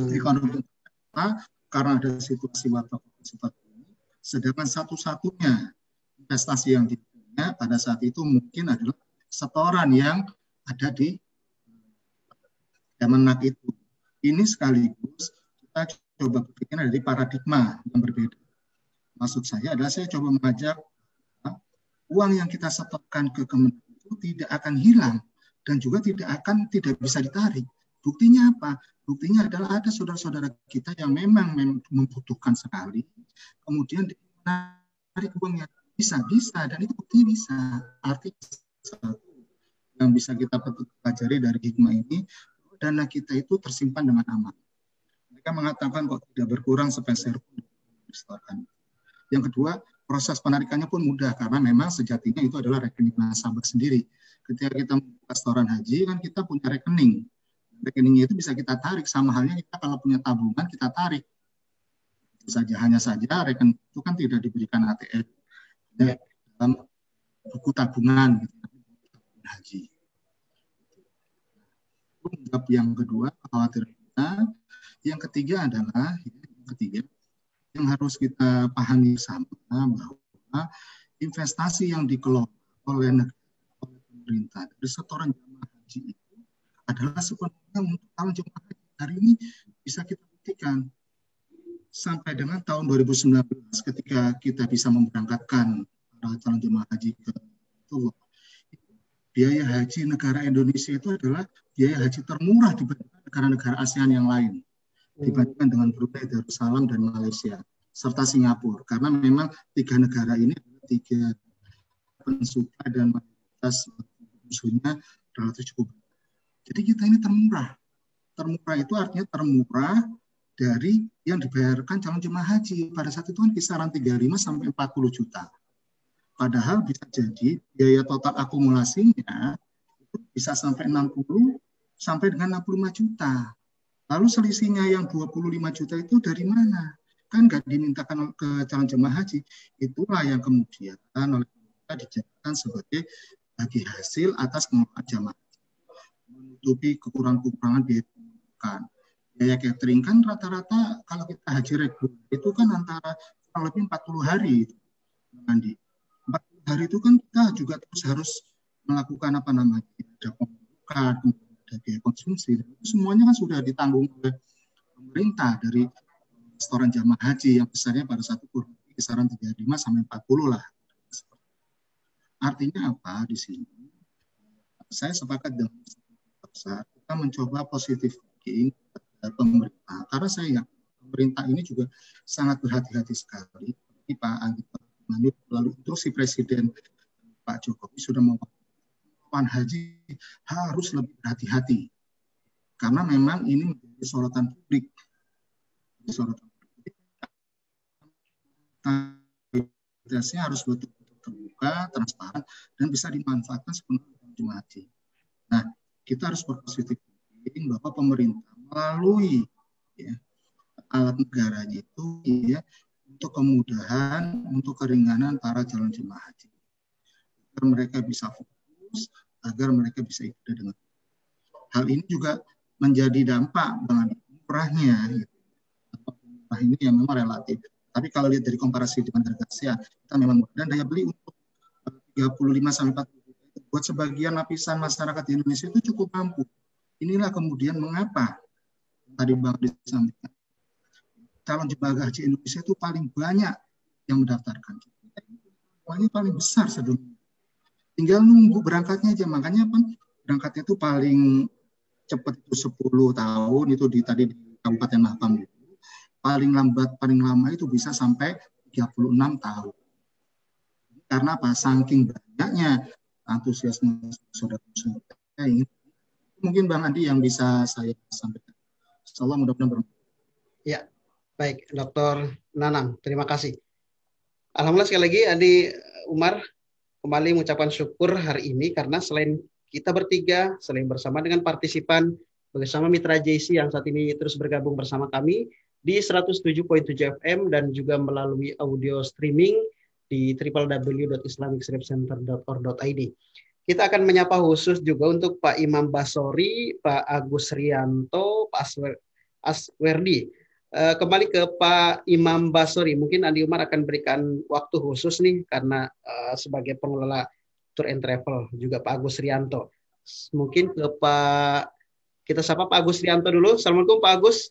Ekonomi terdampak karena ada situasi wabah seperti ini. Sedangkan satu-satunya investasi yang dipunya pada saat itu mungkin adalah setoran yang ada di Kemenak itu. Ini sekaligus kita coba berpikir dari paradigma yang berbeda. Maksud saya adalah saya coba mengajak uang yang kita setorkan ke Kemenak itu tidak akan hilang dan juga tidak bisa ditarik. Buktinya apa? Buktinya adalah ada saudara-saudara kita yang memang membutuhkan sekali, kemudian menarik uangnya bisa dan itu buktinya bisa. Artinya satu yang bisa kita pelajari dari hikmah ini, dana kita itu tersimpan dengan aman. Mereka mengatakan kok tidak berkurang sepeser pun disetorkan. Yang kedua, proses penarikannya pun mudah karena memang sejatinya itu adalah rekening nasabah sendiri. Ketika kita membuka setoran haji kan kita punya rekening. Rekeningnya itu bisa kita tarik, sama halnya kita kalau punya tabungan kita tarik. Hanya saja rekening itu kan tidak diberikan ATM dalam buku tabungan gitu, haji. Yang kedua, kekhawatiran kita. Yang ketiga adalah yang harus kita pahami bersama bahwa investasi yang dikelola oleh pemerintah dari setoran jemaah haji itu adalah sepenuhnya untuk calon jemaah haji. Hari ini bisa kita buktikan sampai dengan tahun 2019 ketika kita bisa memberangkatkan para calon jemaah haji ke Tuluk. Biaya haji negara Indonesia itu adalah biaya haji termurah dibandingkan negara-negara ASEAN yang lain, dibandingkan dengan Brunei, Darussalam, dan Malaysia, serta Singapura. Karena memang tiga negara ini adalah tiga pensuplai dan mayoritas musuhnya relatif cukup. Jadi kita ini termurah. Termurah itu artinya termurah dari yang dibayarkan calon jemaah haji. Pada saat itu kan kisaran 35 sampai 40 juta. Padahal bisa jadi biaya total akumulasinya itu bisa sampai 60 sampai dengan 65 juta. Lalu selisihnya yang 25 juta itu dari mana? Kan nggak dimintakan ke calon jemaah haji. Itulah yang kemudian oleh kita dijadikan sebagai bagi hasil atas pengelolaan jemaah haji. Menutupi kekurangan-kekurangan biaya. biaya catering kan rata-rata kalau kita haji reguler itu kan antara kurang lebih 40 hari itu, Andi. 40 hari itu kan kita juga terus harus melakukan apa namanya, ada pembukaan, ada biaya konsumsi, itu semuanya kan sudah ditanggung oleh pemerintah dari setoran jamaah haji yang besarnya pada satu kurang lebih kisaran 35 sampai 40 lah. Artinya apa di sini? Saya sepakat dengan kita mencoba positive thinking pemerintah, karena saya pemerintah ini juga sangat berhati-hati sekali. Pak Andi lalu instruksi Presiden Pak Jokowi sudah mengatakan haji harus lebih berhati-hati karena memang ini menjadi sorotan publik. Kualitasnya harus betul-betul terbuka, transparan, dan bisa dimanfaatkan sepenuhnya jemaah haji. Nah, kita harus berpositif thinking bahwa pemerintah melalui alat negaranya itu untuk kemudahan, untuk keringanan para calon jemaah haji. Agar mereka bisa fokus, agar mereka bisa ibadah dengan. Hal ini juga menjadi dampak dengan murahnya. Murah ini yang memang relatif. Tapi kalau lihat dari komparasi dengan harga Asia, kita memang murah. Dan daya beli untuk 35-40 juta buat sebagian lapisan masyarakat di Indonesia itu cukup mampu. Inilah kemudian mengapa tadi Bang disampaikan calon jemaah haji Indonesia itu paling banyak yang mendaftarkan. Ini paling besar sedunia. Tinggal nunggu berangkatnya aja. Makanya berangkatnya itu paling cepat itu 10 tahun itu tadi di Kabupaten Mahakam itu. Paling lambat, paling lama itu bisa sampai 36 tahun. Karena apa? Saking banyaknya antusiasme saudara-saudara ini. Mungkin Bang Andi yang bisa saya sampaikan. Insyaallah mudah-mudahan bermanfaat. Ya, baik, Dr. Nanang, terima kasih. Alhamdulillah sekali lagi Andi Umar kembali mengucapkan syukur hari ini karena selain kita bertiga, selain bersama dengan partisipan, bersama mitra JC yang saat ini terus bergabung bersama kami di 107.7 FM dan juga melalui audio streaming di www.islamicservicecenter.org.id. Kita akan menyapa khusus juga untuk Pak Imam Basori, Pak Agus Rianto, Pak Aswerdi. Kembali ke Pak Imam Basori, mungkin Andi Umar akan berikan waktu khusus nih karena sebagai pengelola Tour and Travel, juga Pak Agus Rianto. Mungkin ke kita sapa Pak Agus Rianto dulu. Assalamualaikum Pak Agus.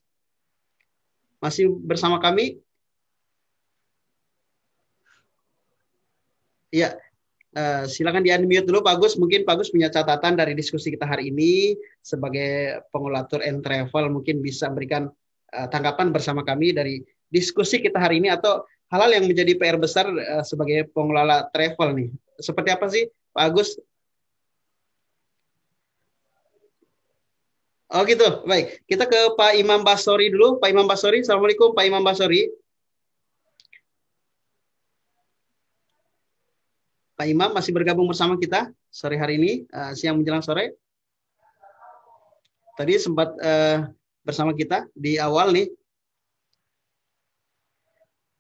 Masih bersama kami? Ya. Silakan di-unmute dulu Pak Agus. Mungkin Pak Agus punya catatan dari diskusi kita hari ini sebagai pengelola Tour and Travel, mungkin bisa berikan tanggapan bersama kami dari diskusi kita hari ini atau hal-hal yang menjadi PR besar sebagai pengelola travel nih. Seperti apa sih Pak Agus? Oh gitu, baik. Kita ke Pak Imam Basori dulu. Pak Imam Basori, Assalamualaikum Pak Imam Basori. Pak Imam masih bergabung bersama kita sore hari ini, siang menjelang sore. Tadi sempat bersama kita di awal nih.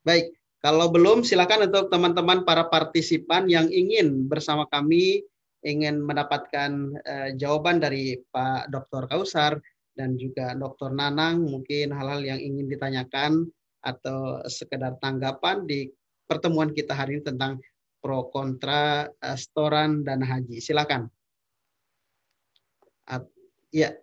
Baik, kalau belum silakan untuk teman-teman para partisipan yang ingin bersama kami, ingin mendapatkan jawaban dari Pak Dr. Kausar dan juga Dr. Nanang, mungkin hal-hal yang ingin ditanyakan atau sekedar tanggapan di pertemuan kita hari ini tentang pro kontra setoran dana haji. Silakan. Ya.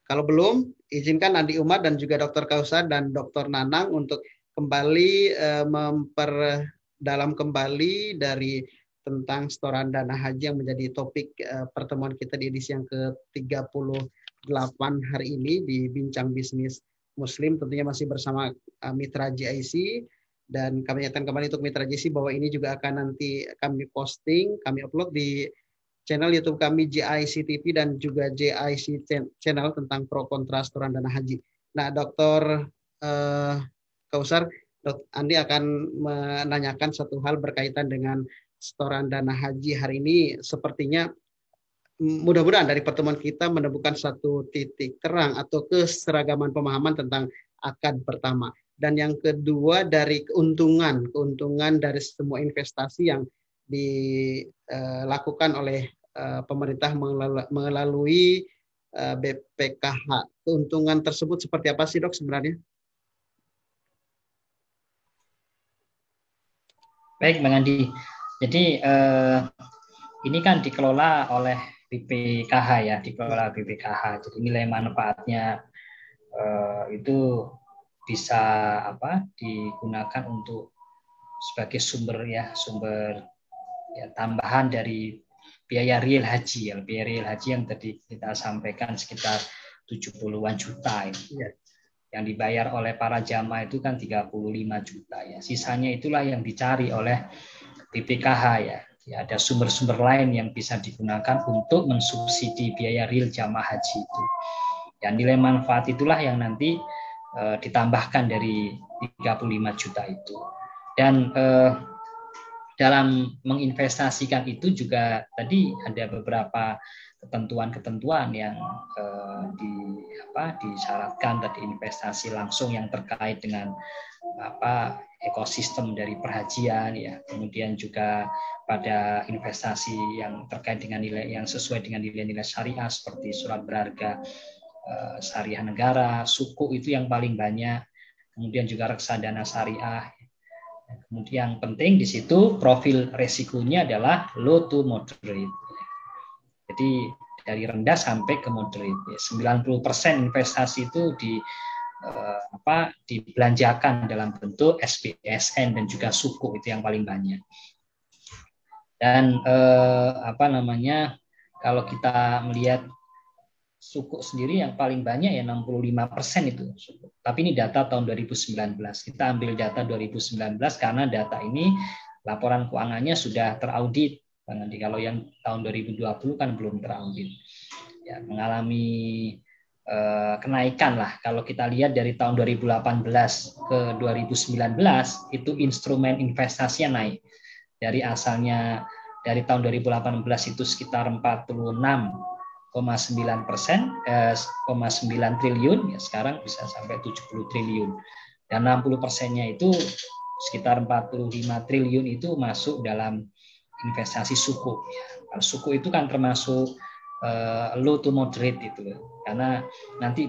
Kalau belum, izinkan Andi Umar dan juga Dr. Kausar dan Dr. Nanang untuk kembali memperdalam kembali dari tentang setoran dana haji yang menjadi topik pertemuan kita di edisi yang ke-38 hari ini di Bincang Bisnis Muslim. Tentunya masih bersama Mitra JIC. Dan kami ingatkan kembali untuk Mitra JC bahwa ini juga akan nanti kami posting, kami upload di channel YouTube kami JIC TV dan juga JIC channel tentang pro kontra setoran dana haji. Nah, Dr. Kausar, Andi akan menanyakan satu hal berkaitan dengan setoran dana haji hari ini. Sepertinya mudah-mudahan dari pertemuan kita menemukan satu titik terang atau keseragaman pemahaman tentang akad pertama. Dan yang kedua dari keuntungan dari semua investasi yang dilakukan oleh pemerintah melalui BPKH. Keuntungan tersebut seperti apa sih, Dok, sebenarnya? Baik, Bang Andi. Jadi ini kan dikelola oleh BPKH ya, dikelola BPKH. Jadi nilai manfaatnya itu bisa digunakan untuk sebagai sumber tambahan dari biaya real haji ya. Biaya real haji yang tadi kita sampaikan sekitar 70-an juta ini. Ya. Yang dibayar oleh para jamaah itu kan 35 juta ya. Sisanya itulah yang dicari oleh BPKH ya. Ya, ada sumber-sumber lain yang bisa digunakan untuk mensubsidi biaya real jamaah haji itu. Dan nilai manfaat itulah yang nanti ditambahkan dari 35 juta itu. Dan dalam menginvestasikan itu juga tadi ada beberapa ketentuan-ketentuan yang disyaratkan tadi, investasi langsung yang terkait dengan ekosistem dari perhajian ya, kemudian juga pada investasi yang terkait dengan nilai yang sesuai dengan nilai-nilai syariah seperti surat berharga syariah negara, suku itu yang paling banyak, kemudian juga reksadana syariah. Kemudian yang penting di situ profil resikonya adalah low to moderate. Jadi dari rendah sampai ke moderate. 90% investasi itu dibelanjakan dalam bentuk SPSN dan juga suku, itu yang paling banyak. Dan kalau kita melihat suku sendiri yang paling banyak ya 65% itu suku. Tapi ini data tahun 2019. Kita ambil data 2019 karena data ini laporan keuangannya sudah teraudit. Nanti kalau yang tahun 2020 kan belum teraudit. Ya, mengalami kenaikan lah. Kalau kita lihat dari tahun 2018 ke 2019 itu instrumen investasinya naik. Dari asalnya dari tahun 2018 itu sekitar 46,9 triliun, ya sekarang bisa sampai 70 triliun. Dan 60%-nya itu sekitar 45 triliun itu masuk dalam investasi suku. Kalau suku itu kan termasuk low to moderate itu, karena nanti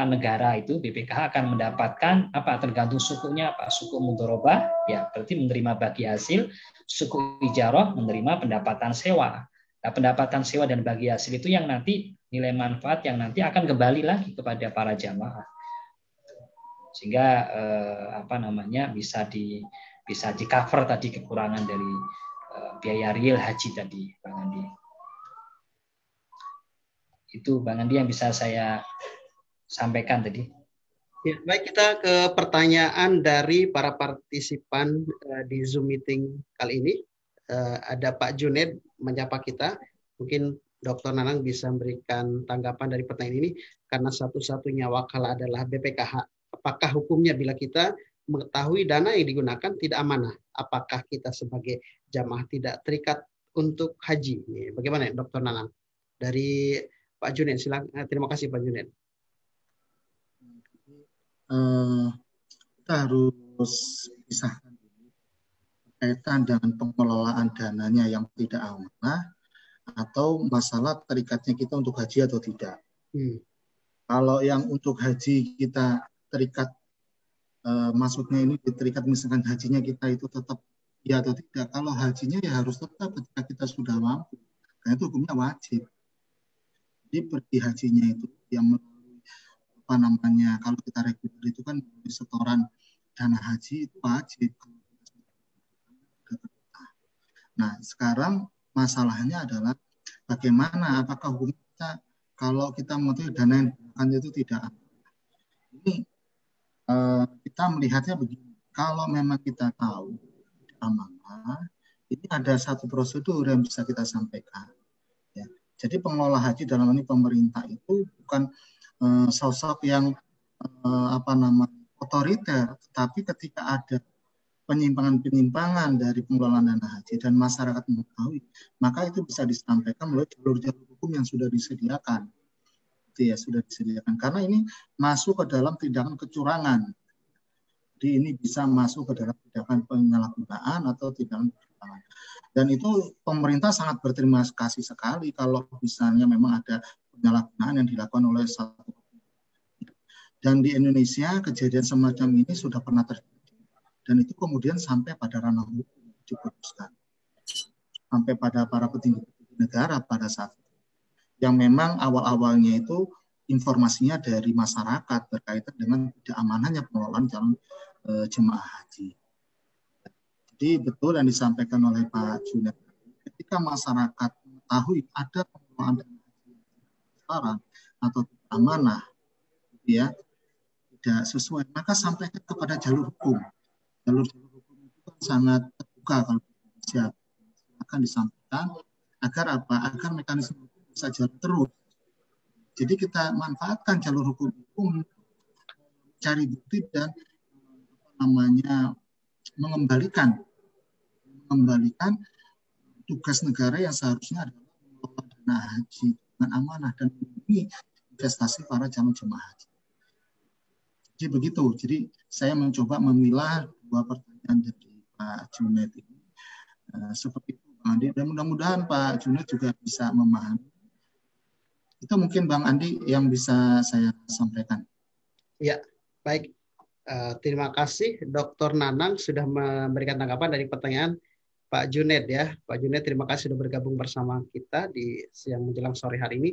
negara itu BPKH akan mendapatkan tergantung sukunya suku mudharabah ya, berarti menerima bagi hasil, suku ijarah menerima pendapatan sewa. Nah, pendapatan sewa dan bagi hasil itu yang nanti nilai manfaat yang nanti akan kembali lagi kepada para jamaah, sehingga bisa di cover tadi kekurangan dari biaya real haji tadi, Bang Andi. Itu Bang Andi yang bisa saya sampaikan tadi. Ya, baik, kita ke pertanyaan dari para partisipan di Zoom meeting kali ini. Ada Pak Junaid menyapa kita. Mungkin Dr. Nanang bisa memberikan tanggapan dari pertanyaan ini, karena satu-satunya wakala adalah BPKH. Apakah hukumnya bila kita mengetahui dana yang digunakan tidak amanah? Apakah kita sebagai jamaah tidak terikat untuk haji? Bagaimana Dr. Nanang? Dari Pak Junaid, silakan. Terima kasih Pak Junaid. Kita harus pisahkan berkaitan dengan pengelolaan dananya yang tidak amanah atau masalah terikatnya kita untuk haji atau tidak. Kalau yang untuk haji kita terikat, maksudnya ini terikat misalkan hajinya kita itu tetap ya atau tidak. Kalau hajinya ya harus tetap ketika kita sudah mampu, karena itu hukumnya wajib. Jadi pergi hajinya itu yang melalui kalau kita reguler itu kan melalui setoran dana haji itu wajib. Nah, sekarang masalahnya adalah bagaimana, apakah hukum kita kalau kita mengetahui dana yang digunakan itu tidak aman. Ini kita melihatnya begini, kalau memang kita tahu amanah, ini ada satu prosedur yang bisa kita sampaikan. Ya. Jadi pengelola haji dalam ini pemerintah itu bukan sosok yang otoriter, tetapi ketika ada penyimpangan-penyimpangan dari pengelolaan dana haji dan masyarakat mengetahui, maka itu bisa disampaikan melalui jalur-jalur hukum yang sudah disediakan. Itu ya, sudah disediakan. Karena ini masuk ke dalam tindakan kecurangan. Jadi ini bisa masuk ke dalam tindakan penyalahgunaan atau tindakan kecurangan. Dan itu pemerintah sangat berterima kasih sekali kalau misalnya memang ada penyalahgunaan yang dilakukan oleh satu. Dan di Indonesia kejadian semacam ini sudah pernah terjadi. Dan itu kemudian sampai pada ranah hukum diputuskan. Sampai pada para petinggi negara pada saat itu. Yang memang awal-awalnya itu informasinya dari masyarakat berkaitan dengan tidak amanahnya pengelolaan calon jemaah haji. Jadi betul yang disampaikan oleh Pak Junet. Ketika masyarakat mengetahui ada pengelolaan dana haji sekarang atau tidak amanah, ya tidak sesuai, maka sampaikan kepada jalur hukum. Jalur hukum itu kan sangat terbuka kalau siap. Akan disampaikan agar apa? Agar mekanisme hukum bisa jalan terus. Jadi kita manfaatkan jalur hukum itu mencari bukti dan mengembalikan tugas negara yang seharusnya adalah mengelola dana haji dengan amanah dan melindungi investasi para calon jemaah haji. Jadi begitu. Jadi saya mencoba memilah dua pertanyaan dari Pak Junet ini seperti itu, Bang Andi. Dan mudah-mudahan Pak Junet juga bisa memahami. Itu mungkin Bang Andi yang bisa saya sampaikan. Ya, baik. Terima kasih Dr. Nanang sudah memberikan tanggapan dari pertanyaan Pak Junet ya. Pak Junet, terima kasih sudah bergabung bersama kita di siang menjelang sore hari ini.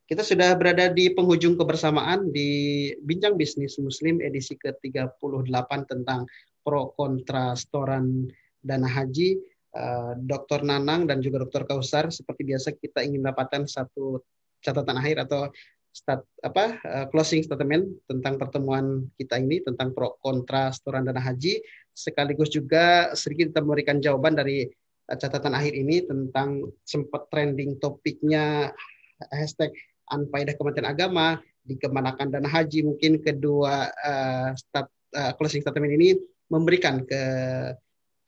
Kita sudah berada di penghujung kebersamaan di Bincang Bisnis Muslim edisi ke-38 tentang pro kontra setoran dana haji. Dr. Nanang dan juga Dr. Kausar, seperti biasa kita ingin mendapatkan satu catatan akhir atau closing statement tentang pertemuan kita ini tentang pro kontra setoran dana haji, sekaligus juga sedikit kita memberikan jawaban dari catatan akhir ini tentang sempat trending topiknya hashtag Anfaedah Kementerian Agama dikemanakan dana haji. Mungkin kedua closing statement ini memberikan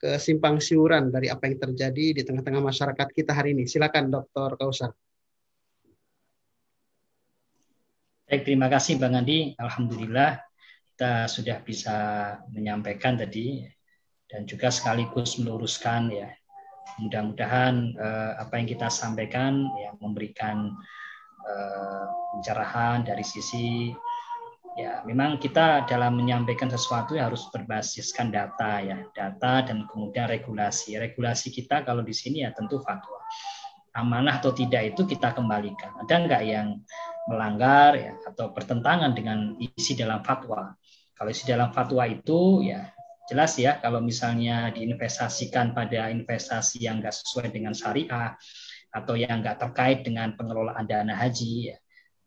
kesimpang siuran dari apa yang terjadi di tengah-tengah masyarakat kita hari ini. Silakan Dr. Kausar. Baik, terima kasih Bang Andi. Alhamdulillah kita sudah bisa menyampaikan tadi dan juga sekaligus meluruskan ya. Mudah-mudahan apa yang kita sampaikan ya memberikan pencerahan dari sisi ya memang kita dalam menyampaikan sesuatu ya harus berbasiskan data ya, data dan kemudian regulasi. Regulasi kita kalau di sini ya tentu fatwa. Amanah atau tidak itu kita kembalikan. Ada enggak yang melanggar ya atau bertentangan dengan isi dalam fatwa? Kalau isi dalam fatwa itu ya jelas ya, kalau misalnya diinvestasikan pada investasi yang enggak sesuai dengan syariah atau yang enggak terkait dengan pengelolaan dana haji ya,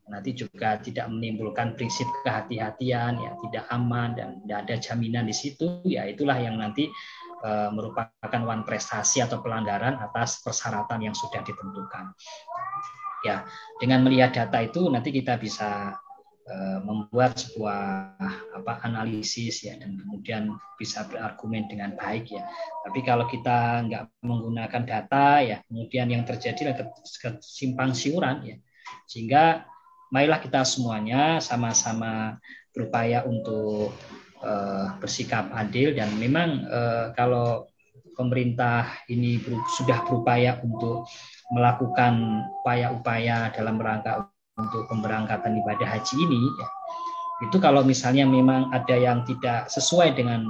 nanti juga tidak menimbulkan prinsip kehati-hatian ya, tidak aman dan tidak ada jaminan di situ ya, itulah yang nanti merupakan one prestasi atau pelanggaran atas persyaratan yang sudah ditentukan. Ya, dengan melihat data itu nanti kita bisa membuat sebuah analisis ya dan kemudian bisa berargumen dengan baik ya. Tapi kalau kita nggak menggunakan data ya, kemudian yang terjadi adalah kesimpang siuran ya. Sehingga marilah kita semuanya sama-sama berupaya untuk bersikap adil dan memang kalau pemerintah ini sudah berupaya untuk melakukan upaya-upaya dalam rangka untuk pemberangkatan ibadah haji ini ya, itu kalau misalnya memang ada yang tidak sesuai dengan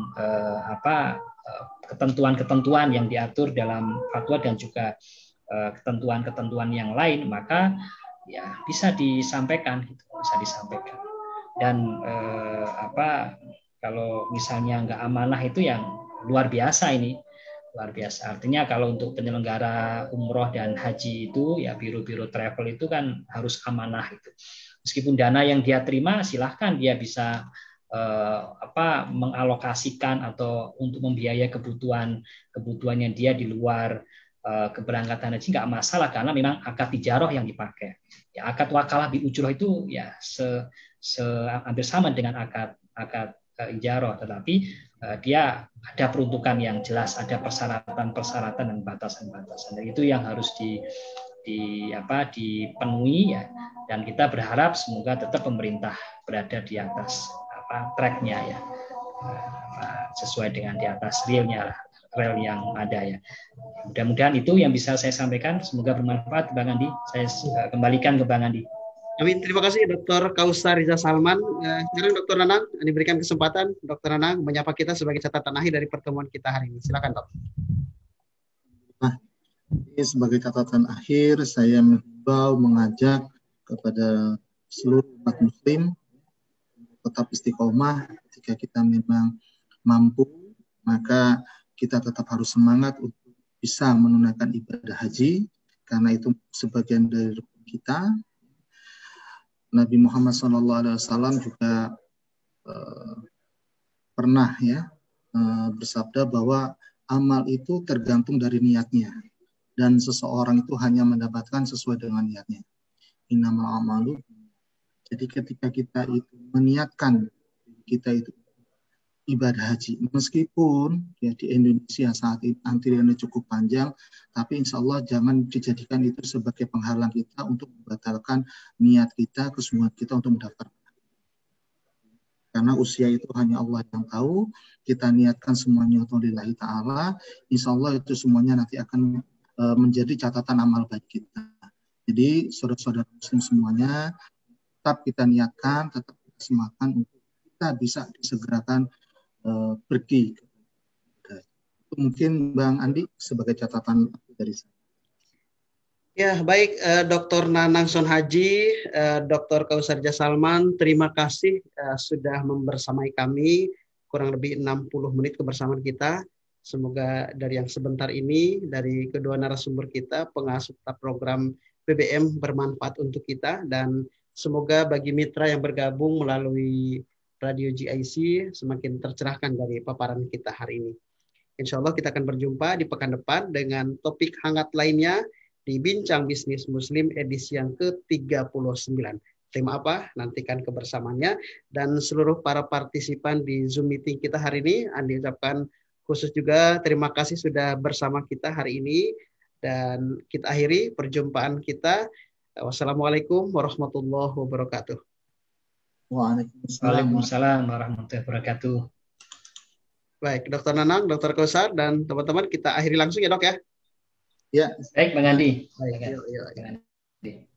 ketentuan-ketentuan yang diatur dalam fatwa dan juga ketentuan-ketentuan yang lain, maka ya bisa disampaikan gitu, bisa disampaikan. Dan kalau misalnya nggak amanah itu yang luar biasa ini, luar biasa. Artinya kalau untuk penyelenggara umroh dan haji itu ya biro-biro travel itu kan harus amanah itu. Meskipun dana yang dia terima silahkan dia bisa mengalokasikan atau untuk membiayai kebutuhannya dia di luar keberangkatan haji nggak masalah karena memang akad tijaroh yang dipakai. Ya, akad wakalah bi ujroh itu ya hampir sama dengan akad ijaroh, tetapi dia ada peruntukan yang jelas, ada persyaratan dan batasan-batasan. Dan itu yang harus dipenuhi ya. Dan kita berharap semoga tetap pemerintah berada di atas tracknya ya, sesuai dengan di atas rel yang ada ya. Mudah-mudahan itu yang bisa saya sampaikan. Semoga bermanfaat, Bang Andi. Saya kembalikan ke Bang Andi. Amin. Terima kasih Dr. Kausar Riza Salman. Sekarang Dr. Nanang diberikan kesempatan, Dr. Nanang menyapa kita sebagai catatan akhir dari pertemuan kita hari ini. Silakan, Dok. Nah, ini sebagai catatan akhir, saya menghimbau, mengajak kepada seluruh umat muslim tetap istiqomah. Ketika kita memang mampu, maka kita tetap harus semangat untuk bisa menunaikan ibadah haji, karena itu sebagian dari rukun kita. Nabi Muhammad SAW juga pernah bersabda bahwa amal itu tergantung dari niatnya, dan seseorang itu hanya mendapatkan sesuai dengan niatnya. Innamal a'malu. Jadi ketika kita itu meniatkan kita itu ibadah haji, meskipun ya di Indonesia saat ini antriannya cukup panjang, tapi insya Allah jangan dijadikan itu sebagai penghalang kita untuk membatalkan niat kita, kesungguhan kita untuk mendaftar. Karena usia itu hanya Allah yang tahu. Kita niatkan semuanya untuk lillahi ta'ala, insya Allah itu semuanya nanti akan menjadi catatan amal baik kita. Jadi saudara-saudara muslim semuanya, tetap kita niatkan, tetap kita semangatkan untuk kita bisa disegerakan pergi. Itu mungkin Bang Andi sebagai catatan dari saya. Ya, baik Dr. Nanang Son Haji, Dr. Kausar Riza Salman, terima kasih sudah membersamai kami kurang lebih 60 menit kebersamaan kita. Semoga dari yang sebentar ini, dari kedua narasumber kita, pengasuh program BBM bermanfaat untuk kita, dan semoga bagi mitra yang bergabung melalui Radio GIC semakin tercerahkan dari paparan kita hari ini. Insya Allah kita akan berjumpa di pekan depan dengan topik hangat lainnya di Bincang Bisnis Muslim edisi yang ke-39. Tema apa? Nantikan kebersamaannya. Dan seluruh para partisipan di Zoom meeting kita hari ini, Andi ucapkan khusus juga terima kasih sudah bersama kita hari ini. Dan kita akhiri perjumpaan kita. Wassalamualaikum warahmatullahi wabarakatuh. Waalaikumsalam warahmatullahi wabarakatuh. Baik, Dr. Nanang, Dr. Kausar, dan teman-teman kita akhiri langsung ya, Dok ya. Ya. Baik, Bang Andi. Baik, yuk.